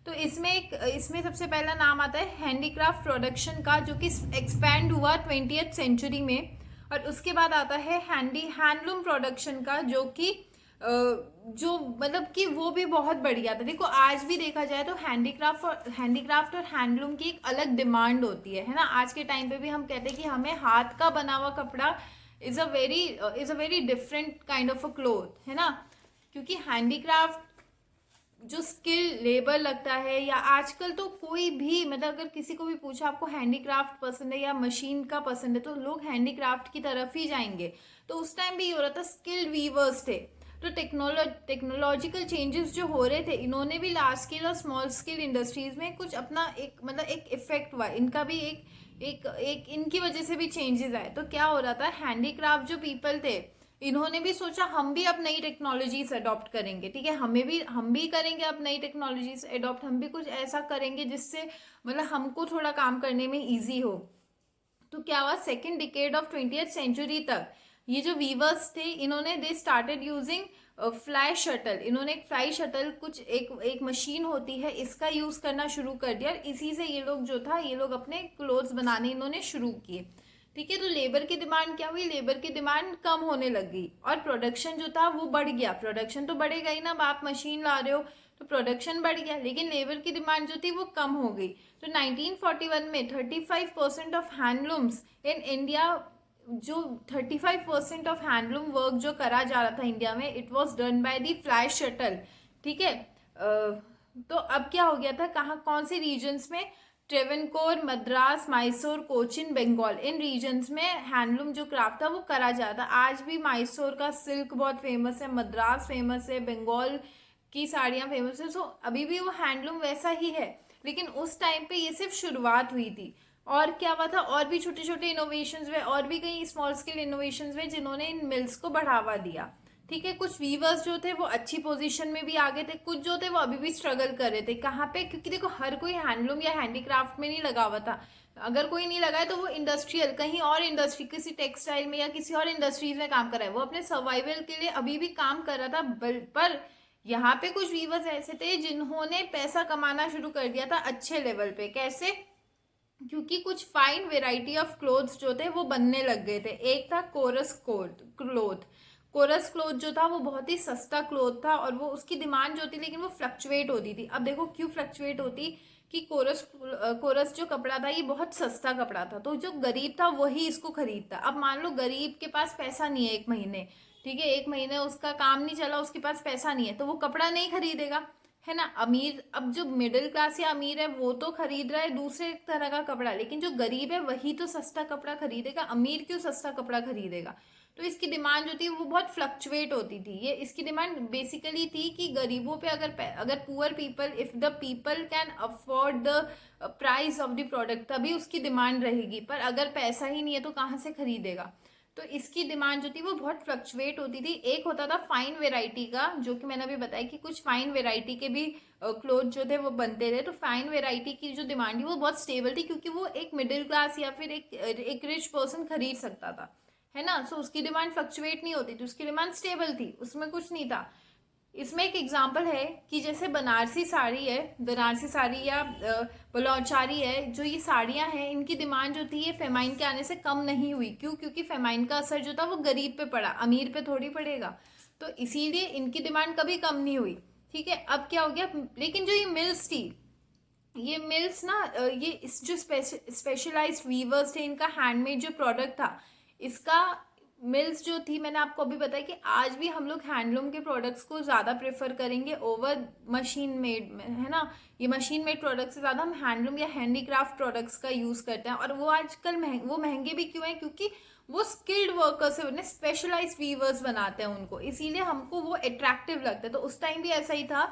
तो इसमें सबसे पहला नाम आता है हैंडीक्राफ्ट प्रोडक्शन का, जो कि एक्सपैंड हुआ 20th सेंचुरी में। और उसके बाद आता है हैंडलूम प्रोडक्शन का, जो कि जो मतलब कि वो भी बहुत बढ़िया था। देखो आज भी देखा जाए तो हैंडीक्राफ्ट और हैंडलूम की एक अलग डिमांड होती है ना। आज के टाइम पे भी हम कहते हैं कि हमें हाथ का बना हुआ कपड़ा is a very different kind of a cloth, है ना। क्योंकि हैंडीक्राफ्ट जो स्किल लेबर लगता है, या आजकल तो कोई भी मतलब अगर किसी को भी पूछा आपको हैंडीक्राफ्ट पसंद है या मशीन का पसंद है तो लोग हैंडीक्राफ्ट की तरफ ही जाएंगे। तो उस टाइम भी ये हो रहा था, स्किल वीवर्स थे। तो टेक्नोलॉजिकल चेंजेस जो हो रहे थे, इन्होंने भी लार्ज स्केल और स्मॉल स्केल इंडस्ट्रीज में कुछ अपना एक मतलब एक इफेक्ट हुआ, इनका भी एक इनकी वजह से भी चेंजेस आए। तो क्या हो रहा था, हैंडीक्राफ्ट जो पीपल थे इन्होंने भी सोचा हम भी अब नई टेक्नोलॉजीज अडॉप्ट करेंगे। ठीक है, हम भी करेंगे अब नई टेक्नोलॉजीज अडॉप्ट, हम भी कुछ ऐसा करेंगे जिससे मतलब हमको थोड़ा काम करने में ईजी हो। तो क्या हुआ, second decade of 20th century तक ये जो वीवर्स थे इन्होंने they started using fly shuttle. इन्होंने एक फ्लाई शटल कुछ एक मशीन होती है इसका यूज करना शुरू कर दिया, और इसी से ये लोग जो था ये लोग अपने क्लोथ्स बनाने इन्होंने शुरू किए। ठीक है, तो लेबर की डिमांड क्या हुई, लेबर की डिमांड कम होने लगी और प्रोडक्शन जो था वो बढ़ गया। प्रोडक्शन तो बढ़ेगा ही ना, अब आप मशीन ला रहे हो तो प्रोडक्शन बढ़ गया, लेकिन लेबर की डिमांड जो थी वो कम हो गई। तो 1941 में 35% ऑफ हैंडलूम्स इन इंडिया, जो 35% ऑफ हैंडलूम वर्क जो करा जा रहा था इंडिया में, it was done by the fly shuttle. ठीक है। तो अब क्या हो गया था, कहाँ कौन से रीजन्स में, ट्रेवनकोर, मद्रास, मैसूर, कोचिन, बंगाल, इन रीजन्स में हैंडलूम जो क्राफ्ट था वो करा जाता। आज भी मैसूर का सिल्क बहुत फेमस है, मद्रास फेमस है, बंगाल की साड़ियाँ फेमस है। सो अभी भी वो हैंडलूम वैसा ही है, लेकिन उस टाइम पे ये सिर्फ शुरुआत हुई थी। और क्या हुआ था, और भी छोटे छोटे इनोवेशंस हुए, और भी कई स्मॉल स्केल इनोवेशंस हुए जिन्होंने इन मिल्स को बढ़ावा दिया। ठीक है। कुछ वीवर्स जो थे वो अच्छी पोजीशन में भी आ गए थे, कुछ जो थे वो अभी भी स्ट्रगल कर रहे थे। कहाँ पे, क्योंकि देखो हर कोई हैंडलूम या हैंडीक्राफ्ट में नहीं लगा हुआ था। अगर कोई नहीं लगा है तो वो इंडस्ट्रियल, कहीं और इंडस्ट्री, किसी टेक्सटाइल में या किसी और इंडस्ट्रीज में काम कर रहा है, वो अपने सर्वाइवल के लिए अभी भी काम कर रहा था। पर यहाँ पे कुछ वीवर्स ऐसे थे जिन्होंने पैसा कमाना शुरू कर दिया था अच्छे लेवल पे। कैसे, क्योंकि कुछ फाइन वेराइटी ऑफ क्लोथ्स जो थे वो बनने लग गए थे। एक था कोरस क्लोथ। कोरस क्लोथ जो था वो बहुत ही सस्ता क्लोथ था, और वो उसकी डिमांड जो थी, लेकिन वो फ्लक्चुएट होती थी। अब देखो क्यों फ्लक्चुएट होती, कि कोरस जो कपड़ा था ये बहुत सस्ता कपड़ा था, तो जो गरीब था वही इसको खरीदता। अब मान लो गरीब के पास पैसा नहीं है एक महीने, ठीक है, एक महीने उसका काम नहीं चला, उसके पास पैसा नहीं है, तो वो कपड़ा नहीं खरीदेगा, है ना। अमीर, अब जो मिडिल क्लास या अमीर है वो तो खरीद रहा है दूसरे तरह का कपड़ा, लेकिन जो गरीब है वही तो सस्ता कपड़ा खरीदेगा। अमीर क्यों सस्ता कपड़ा खरीदेगा। तो इसकी डिमांड जो थी वो बहुत फ्लक्चुएट होती थी। ये इसकी डिमांड बेसिकली थी कि गरीबों पे अगर poor people, if the people can afford the price of the product, तभी उसकी डिमांड रहेगी। पर अगर पैसा ही नहीं है तो कहाँ से खरीदेगा। तो इसकी डिमांड जो थी वो बहुत फ्लक्चुएट होती थी। एक होता था फाइन वेराइटी का, जो कि मैंने अभी बताया कि कुछ फाइन वेराइटी के भी क्लोथ जो थे वो बनते थे। तो फाइन वेराइटी की जो डिमांड थी वो बहुत स्टेबल थी, क्योंकि वो एक मिडिल क्लास या फिर एक रिच पर्सन खरीद सकता था, है ना। सो उसकी डिमांड फ्लक्चुएट नहीं होती थी, उसकी डिमांड स्टेबल थी, उसमें कुछ नहीं था। इसमें एक एग्जाम्पल है कि जैसे बनारसी साड़ी है, बनारसी साड़ी या बलौचारी है, जो ये साड़ियाँ हैं, इनकी डिमांड जो थी ये फेमाइन के आने से कम नहीं हुई। क्यों, क्योंकि फेमाइन का असर जो था वो गरीब पे पड़ा, अमीर पे थोड़ी पड़ेगा। तो इसीलिए इनकी डिमांड कभी कम नहीं हुई। ठीक है। अब क्या हो गया, लेकिन जो ये मिल्स थी, ये मिल्स ना, ये जो स्पेशलाइज्ड वीवर्स थे, इनका हैंडमेड जो प्रोडक्ट था, इसका मिल्स जो थी, मैंने आपको अभी बताया कि आज भी हम लोग हैंडलूम के प्रोडक्ट्स को ज़्यादा प्रेफर करेंगे ओवर मशीन मेड में, है ना। ये मशीन मेड प्रोडक्ट्स से ज़्यादा हम हैंडलूम या हैंडीक्राफ्ट प्रोडक्ट्स का यूज़ करते हैं। और वो आजकल वो महंगे भी क्यों हैं, क्योंकि वो स्किल्ड वर्कर्स है, उन्हें स्पेशलाइज वीवर्स बनाते हैं उनको, इसीलिए हमको वो अट्रैक्टिव लगता है। तो उस टाइम भी ऐसा ही था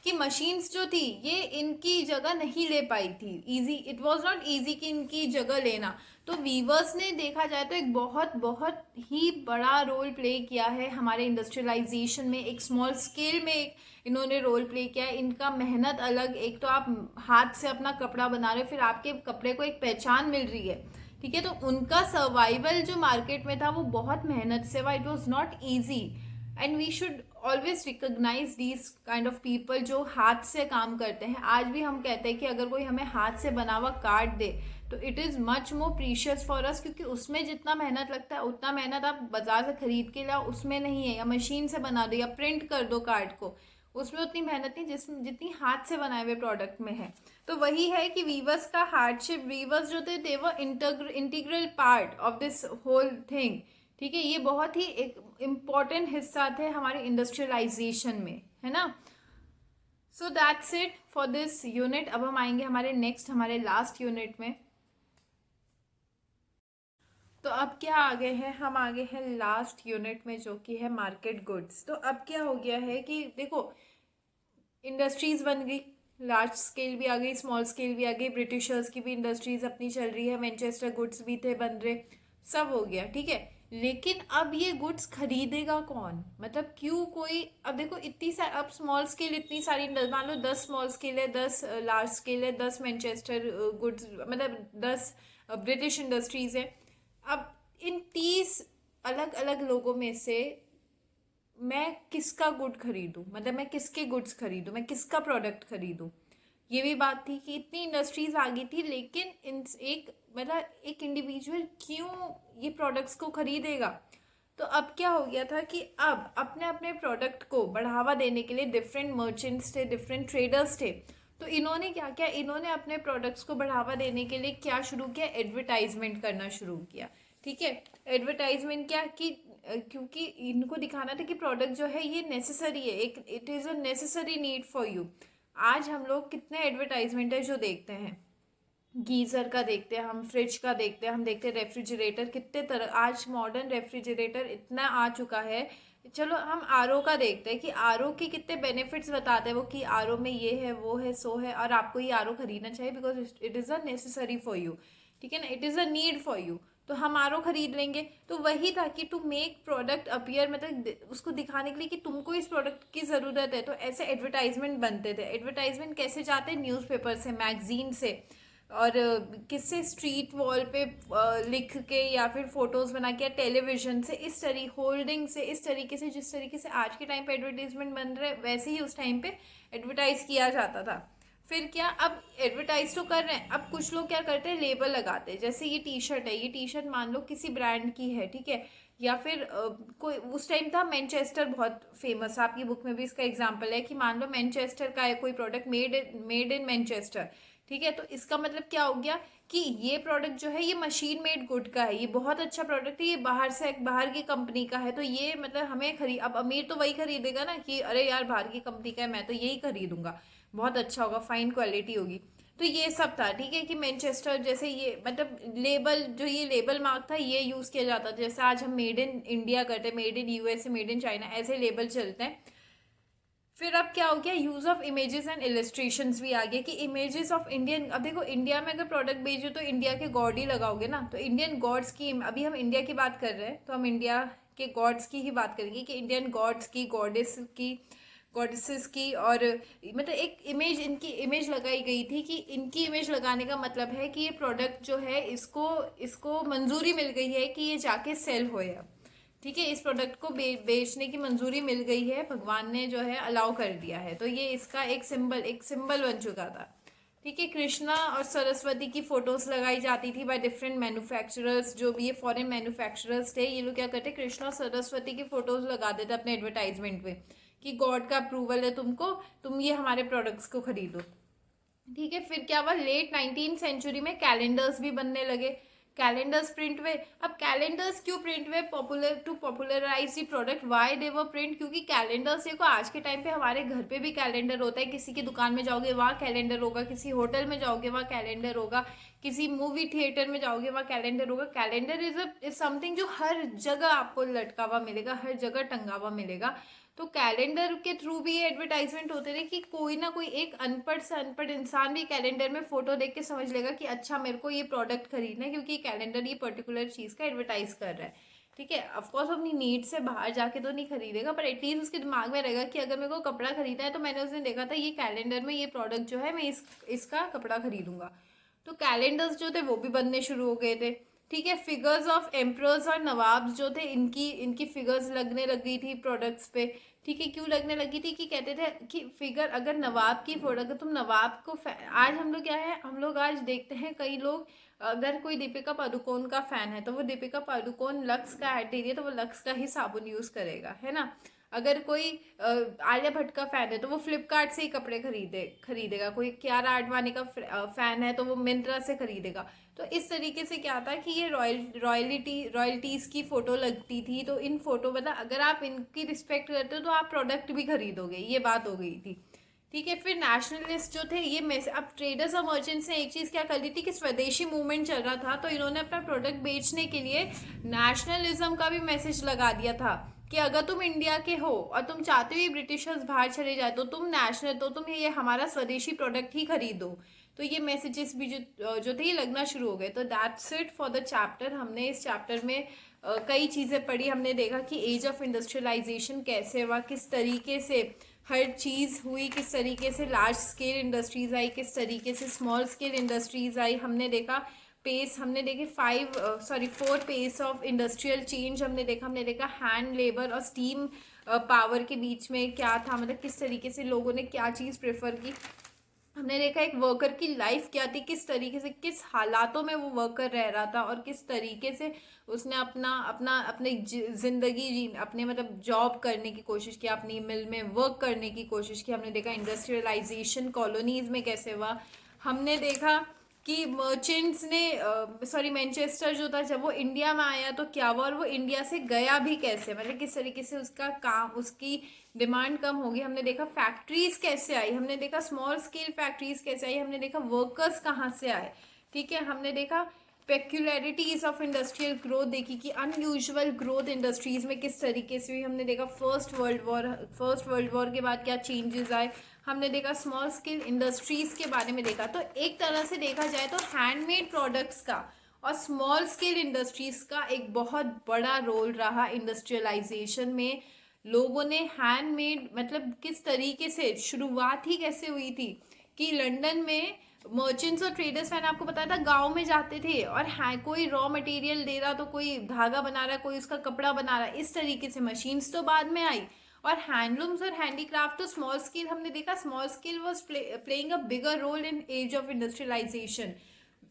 कि मशीन्स जो थी ये इनकी जगह नहीं ले पाई थी, easy, it was not easy कि इनकी जगह लेना। तो वीवर्स ने देखा जाए तो एक बहुत बहुत ही बड़ा रोल प्ले किया है हमारे इंडस्ट्रियलाइजेशन में। एक स्मॉल स्केल में एक इन्होंने रोल प्ले किया है। इनका मेहनत अलग, एक तो आप हाथ से अपना कपड़ा बना रहे हो, फिर आपके कपड़े को एक पहचान मिल रही है। ठीक है। तो उनका सर्वाइवल जो मार्केट में था वो बहुत मेहनत से हुआ, it was not easy. And we should always recognise these kind of people जो हाथ से काम करते हैं। आज भी हम कहते हैं कि अगर कोई हमें हाथ से बना हुआ कार्ड दे तो it is much more precious for us, क्योंकि उसमें जितना मेहनत लगता है उतना मेहनत आप बाजार से खरीद के लाओ उसमें नहीं है, या मशीन से बना दो या प्रिंट कर दो कार्ड को, उसमें उतनी मेहनत नहीं जितनी हाथ से बनाए हुए प्रोडक्ट में है। तो वही है कि वीवर्स का हार्डशिप, वीवर्स जो थे वो integral part of this whole thing. ठीक है। ये बहुत ही एक इम्पॉर्टेंट हिस्सा थे हमारे इंडस्ट्रियलाइजेशन में, है ना। सो that's it for this unit. अब हम आएंगे हमारे लास्ट यूनिट में। तो अब क्या आगे है, हम आगे हैं लास्ट यूनिट में, जो कि है मार्केट गुड्स। तो अब क्या हो गया है कि देखो, इंडस्ट्रीज बन गई, लार्ज स्केल भी आ गई, स्मॉल स्केल भी आ गई, ब्रिटिशर्स की भी इंडस्ट्रीज अपनी चल रही है, मैनचेस्टर गुड्स भी थे बन रहे, सब हो गया। ठीक है। लेकिन अब ये गुड्स खरीदेगा कौन, मतलब क्यों कोई, अब देखो इतनी सारी, अब स्मॉल स्केल इतनी सारी, मान लो 10 स्मॉल स्केल है, 10 लार्ज स्केल है, 10 मैनचेस्टर गुड्स, मतलब 10 ब्रिटिश इंडस्ट्रीज है। अब इन 30 अलग अलग लोगों में से मैं किसका गुड खरीदूं, मतलब मैं किसके गुड्स खरीदूं, मैं किसका प्रोडक्ट खरीदूं। ये भी बात थी कि इतनी इंडस्ट्रीज आ गई थी, लेकिन इन एक मतलब एक इंडिविजुअल क्यों ये प्रोडक्ट्स को खरीदेगा। तो अब क्या हो गया था कि अब अपने अपने प्रोडक्ट को बढ़ावा देने के लिए डिफरेंट मर्चेंट्स थे, डिफरेंट ट्रेडर्स थे। तो इन्होंने क्या किया, इन्होंने अपने प्रोडक्ट्स को बढ़ावा देने के लिए क्या शुरू किया, एडवर्टाइजमेंट करना शुरू किया। ठीक है, एडवर्टाइजमेंट क्या कि क्योंकि इनको दिखाना था कि प्रोडक्ट जो है ये नेसेसरी है, एक it is a necessary need for you. आज हम लोग कितने एडवर्टाइजमेंट है जो देखते हैं, गीज़र का देखते हैं हम, फ्रिज का देखते हैं हम, देखते हैं रेफ्रिजरेटर, कितने तरह आज मॉडर्न रेफ्रिजरेटर इतना आ चुका है। चलो हम आरओ का देखते हैं कि आरओ के कितने बेनिफिट्स बताते हैं वो, कि आरओ में ये है वो है सो है, और आपको ये आरओ खरीदना चाहिए because it is a necessary for you. ठीक है ना, it is a need for you, तो हम आरओ खरीद लेंगे। तो वही था कि टू मेक प्रोडक्ट अपीयर, मतलब उसको दिखाने के लिए कि तुमको इस प्रोडक्ट की ज़रूरत है, तो ऐसे एडवर्टाइजमेंट बनते थे। एडवर्टाइजमेंट कैसे जाते हैं, न्यूज़पेपर से, मैगजीन से, और किससे, स्ट्रीट वॉल पे लिख के या फिर फोटोज़ बना के, या टेलीविजन से, इस होल्डिंग से, इस तरीके से, जिस तरीके से आज के टाइम पे एडवर्टीजमेंट बन रहे वैसे ही उस टाइम पे एडवर्टाइज किया जाता था। फिर क्या, अब एडवर्टाइज तो कर रहे हैं, अब कुछ लोग क्या करते हैं, लेबल लगाते हैं। जैसे ये टी शर्ट है, ये टी शर्ट मान लो किसी ब्रांड की है, ठीक है, या फिर कोई उस टाइम था मैनचेस्टर बहुत फेमस, आपकी बुक में भी इसका एग्जांपल है कि मान लो मैनचेस्टर का है कोई प्रोडक्ट, मेड इन मैनचेस्टर। ठीक है, तो इसका मतलब क्या हो गया कि ये प्रोडक्ट जो है ये मशीन मेड गुड का है, ये बहुत अच्छा प्रोडक्ट है, ये बाहर की कंपनी का है, तो ये मतलब हमें खरीद, अब अमीर तो वही खरीदेगा ना कि अरे यार बाहर की कंपनी का है, मैं तो यही खरीदूंगा, बहुत अच्छा होगा, फाइन क्वालिटी होगी। तो ये सब था। ठीक है, कि मैनचेस्टर जैसे ये मतलब लेबल, जो ये लेबल मार्क था ये यूज़ किया जाता था। जैसे आज हम मेड इन इंडिया करते हैं, made in USA, made in China, ऐसे लेबल चलते हैं। फिर अब क्या हो गया, use of images and illustrations भी आ गया कि इमेजेस ऑफ इंडियन, अब देखो इंडिया में अगर प्रोडक्ट भेजो तो इंडिया के गॉड ही लगाओगे ना, तो इंडियन गॉड्स की, अभी हम इंडिया की बात कर रहे हैं तो हम इंडिया के गॉड्स की ही बात करेंगे कि इंडियन गॉड्स की, गॉडेसेस की, और मतलब एक इमेज, इनकी इमेज लगाई गई थी कि इनकी इमेज लगाने का मतलब है कि ये प्रोडक्ट जो है इसको इसको मंजूरी मिल गई है कि ये जाके सेल होए अब। ठीक है, इस प्रोडक्ट को बेचने की मंजूरी मिल गई है, भगवान ने जो है अलाउ कर दिया है, तो ये इसका एक सिंबल बन चुका था। ठीक है, कृष्णा और सरस्वती की फोटोज लगाई जाती थी बाय डिफरेंट मैन्युफैक्चरर्स, जो भी ये फॉरेन मैन्युफैक्चरर्स थे, ये लोग क्या करते, कृष्णा और सरस्वती की फोटोज लगा देते अपने एडवर्टाइजमेंट पे कि गॉड का अप्रूवल है तुमको, तुम ये हमारे प्रोडक्ट्स को खरीदो। ठीक है, फिर क्या हुआ, लेट 19th सेंचुरी में कैलेंडर्स भी बनने लगे, कैलेंडर्स प्रिंट हुए। अब कैलेंडर्स क्यों प्रिंट हुए, popular to popularise the product, why they were print, क्योंकि कैलेंडर्स देखो आज के टाइम पे हमारे घर पे भी कैलेंडर होता है, किसी की दुकान में जाओगे वहाँ कैलेंडर होगा, किसी होटल में जाओगे वहाँ कैलेंडर होगा, किसी मूवी थिएटर में जाओगे वहाँ कैलेंडर होगा। कैलेंडर इज समथिंग जो हर जगह आपको लटका हुआ मिलेगा, हर जगह टंगा हुआ मिलेगा। तो कैलेंडर के थ्रू भी ये एडवर्टाइजमेंट होते थे कि कोई ना कोई एक अनपढ़ से अनपढ़ इंसान भी कैलेंडर में फोटो देख के समझ लेगा कि अच्छा मेरे को ये प्रोडक्ट खरीदना है, क्योंकि कैलेंडर ये पर्टिकुलर चीज़ का एडवर्टाइज कर रहा है। ठीक है, ऑफकोर्स अपनी नीड से बाहर जाके तो नहीं खरीदेगा, पर एटलीस्ट उसके दिमाग में रहेगा कि अगर मेरे को कपड़ा खरीदा है तो मैंने उस दिन देखा था ये कैलेंडर में ये प्रोडक्ट जो है मैं इसका कपड़ा खरीदूंगा। तो कैलेंडर्स जो थे वो भी बनने शुरू हो गए थे। ठीक है, फिगर्स ऑफ एम्प्रर्स और नवाब्स जो थे, इनकी इनकी फिगर्स लगने लग गई थी प्रोडक्ट्स पे। ठीक है, क्यों लगने लगी थी कि कहते थे कि फिगर, अगर नवाब की फोटो, अगर तुम नवाब को आज हम लोग क्या है, हम लोग आज देखते हैं कई लोग, अगर कोई दीपिका पादुकोण का फैन है तो वो दीपिका पादुकोण लक्स का ऐड दे रही है तो वो लक्स का ही साबुन यूज करेगा, है ना। अगर कोई आलिया भट्ट का फैन है तो वो फ्लिपकार्ट से ही कपड़े खरीदेगा, कोई कियारा आडवाणी का फैन है तो वो मिंत्रा से खरीदेगा। तो इस तरीके से क्या था कि ये रॉयल्टीज़ की फ़ोटो लगती थी, तो इन फोटो मतलब अगर आप इनकी रिस्पेक्ट करते हो तो आप प्रोडक्ट भी खरीदोगे, ये बात हो गई थी। ठीक है, फिर नेशनलिस्ट जो थे ये अब ट्रेडर्स और मर्चेंट्स ने एक चीज़ क्या कर ली थी कि स्वदेशी मूवमेंट चल रहा था, तो इन्होंने अपना प्रोडक्ट बेचने के लिए नेशनलिज्म का भी मैसेज लगा दिया था कि अगर तुम इंडिया के हो और तुम चाहते हो ये ब्रिटिशर्स बाहर चले जाए तो तुम नेशनल, तो तुम ये हमारा स्वदेशी प्रोडक्ट ही खरीदो। तो ये मैसेजेस भी जो थे ये लगना शुरू हो गए। तो that's it for the chapter. हमने इस चैप्टर में कई चीज़ें पढ़ी, हमने देखा कि एज ऑफ इंडस्ट्रियलाइजेशन कैसे हुआ, किस तरीके से हर चीज़ हुई, किस तरीके से लार्ज स्केल इंडस्ट्रीज आई, किस तरीके से स्मॉल स्केल इंडस्ट्रीज आई। हमने देखा पेस, हमने देखे 4 पेस ऑफ इंडस्ट्रियल चेंज हमने देखा हैंड लेबर और स्टीम पावर के बीच में क्या था, मतलब किस तरीके से लोगों ने क्या चीज़ प्रेफर की। हमने देखा एक वर्कर की लाइफ क्या थी, किस तरीके से, किस हालातों में वो वर्कर रह रहा था और किस तरीके से उसने अपना अपना अपनी जिंदगी जी अपने मतलब जॉब करने की कोशिश की, अपनी मिल में वर्क करने की कोशिश की। हमने देखा इंडस्ट्रियलाइजेशन कॉलोनीज में कैसे हुआ। हमने देखा कि मर्चेंट्स ने सॉरी मैनचेस्टर जो था जब वो इंडिया में आया तो क्या हुआ, और वो इंडिया से गया भी कैसे, मतलब किस तरीके से उसका काम, उसकी डिमांड कम होगी। हमने देखा फैक्ट्रीज कैसे आई, हमने देखा स्मॉल स्केल फैक्ट्रीज कैसे आई, हमने देखा वर्कर्स कहाँ से आए, ठीक है। हमने देखा पेक्यूलरिटीज ऑफ इंडस्ट्रियल ग्रोथ देखी कि अनयूजुअल ग्रोथ इंडस्ट्रीज में किस तरीके से हुई। हमने देखा फर्स्ट वर्ल्ड वॉर के बाद क्या चेंजेस आए। हमने देखा स्मॉल स्केल इंडस्ट्रीज के बारे में देखा। तो एक तरह से देखा जाए तो हैंडमेड प्रोडक्ट्स का और स्मॉल स्केल इंडस्ट्रीज का एक बहुत बड़ा रोल रहा इंडस्ट्रियलाइजेशन में। लोगों ने हैंडमेड मतलब किस तरीके से शुरुआत ही कैसे हुई थी कि लंदन में मर्चेंट्स और ट्रेडर्स, मैंने आपको बताया था, गांव में जाते थे और कोई रॉ मटेरियल दे रहा तो कोई धागा बना रहा है, कोई उसका कपड़ा बना रहा है, इस तरीके से। मशीन्स तो बाद में आई। और हैंडलूम्स और हैंडीक्राफ्ट तो स्मॉल स्केल, हमने देखा small scale was playing a bigger role in age of industrialisation.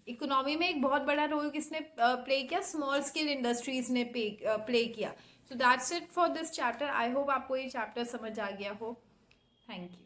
Economy में एक बहुत बड़ा रोल किसने प्ले किया, स्मॉल स्केल इंडस्ट्रीज ने प्ले किया। So that's it for this chapter. I hope आपको ये चैप्टर समझ आ गया हो। Thank you.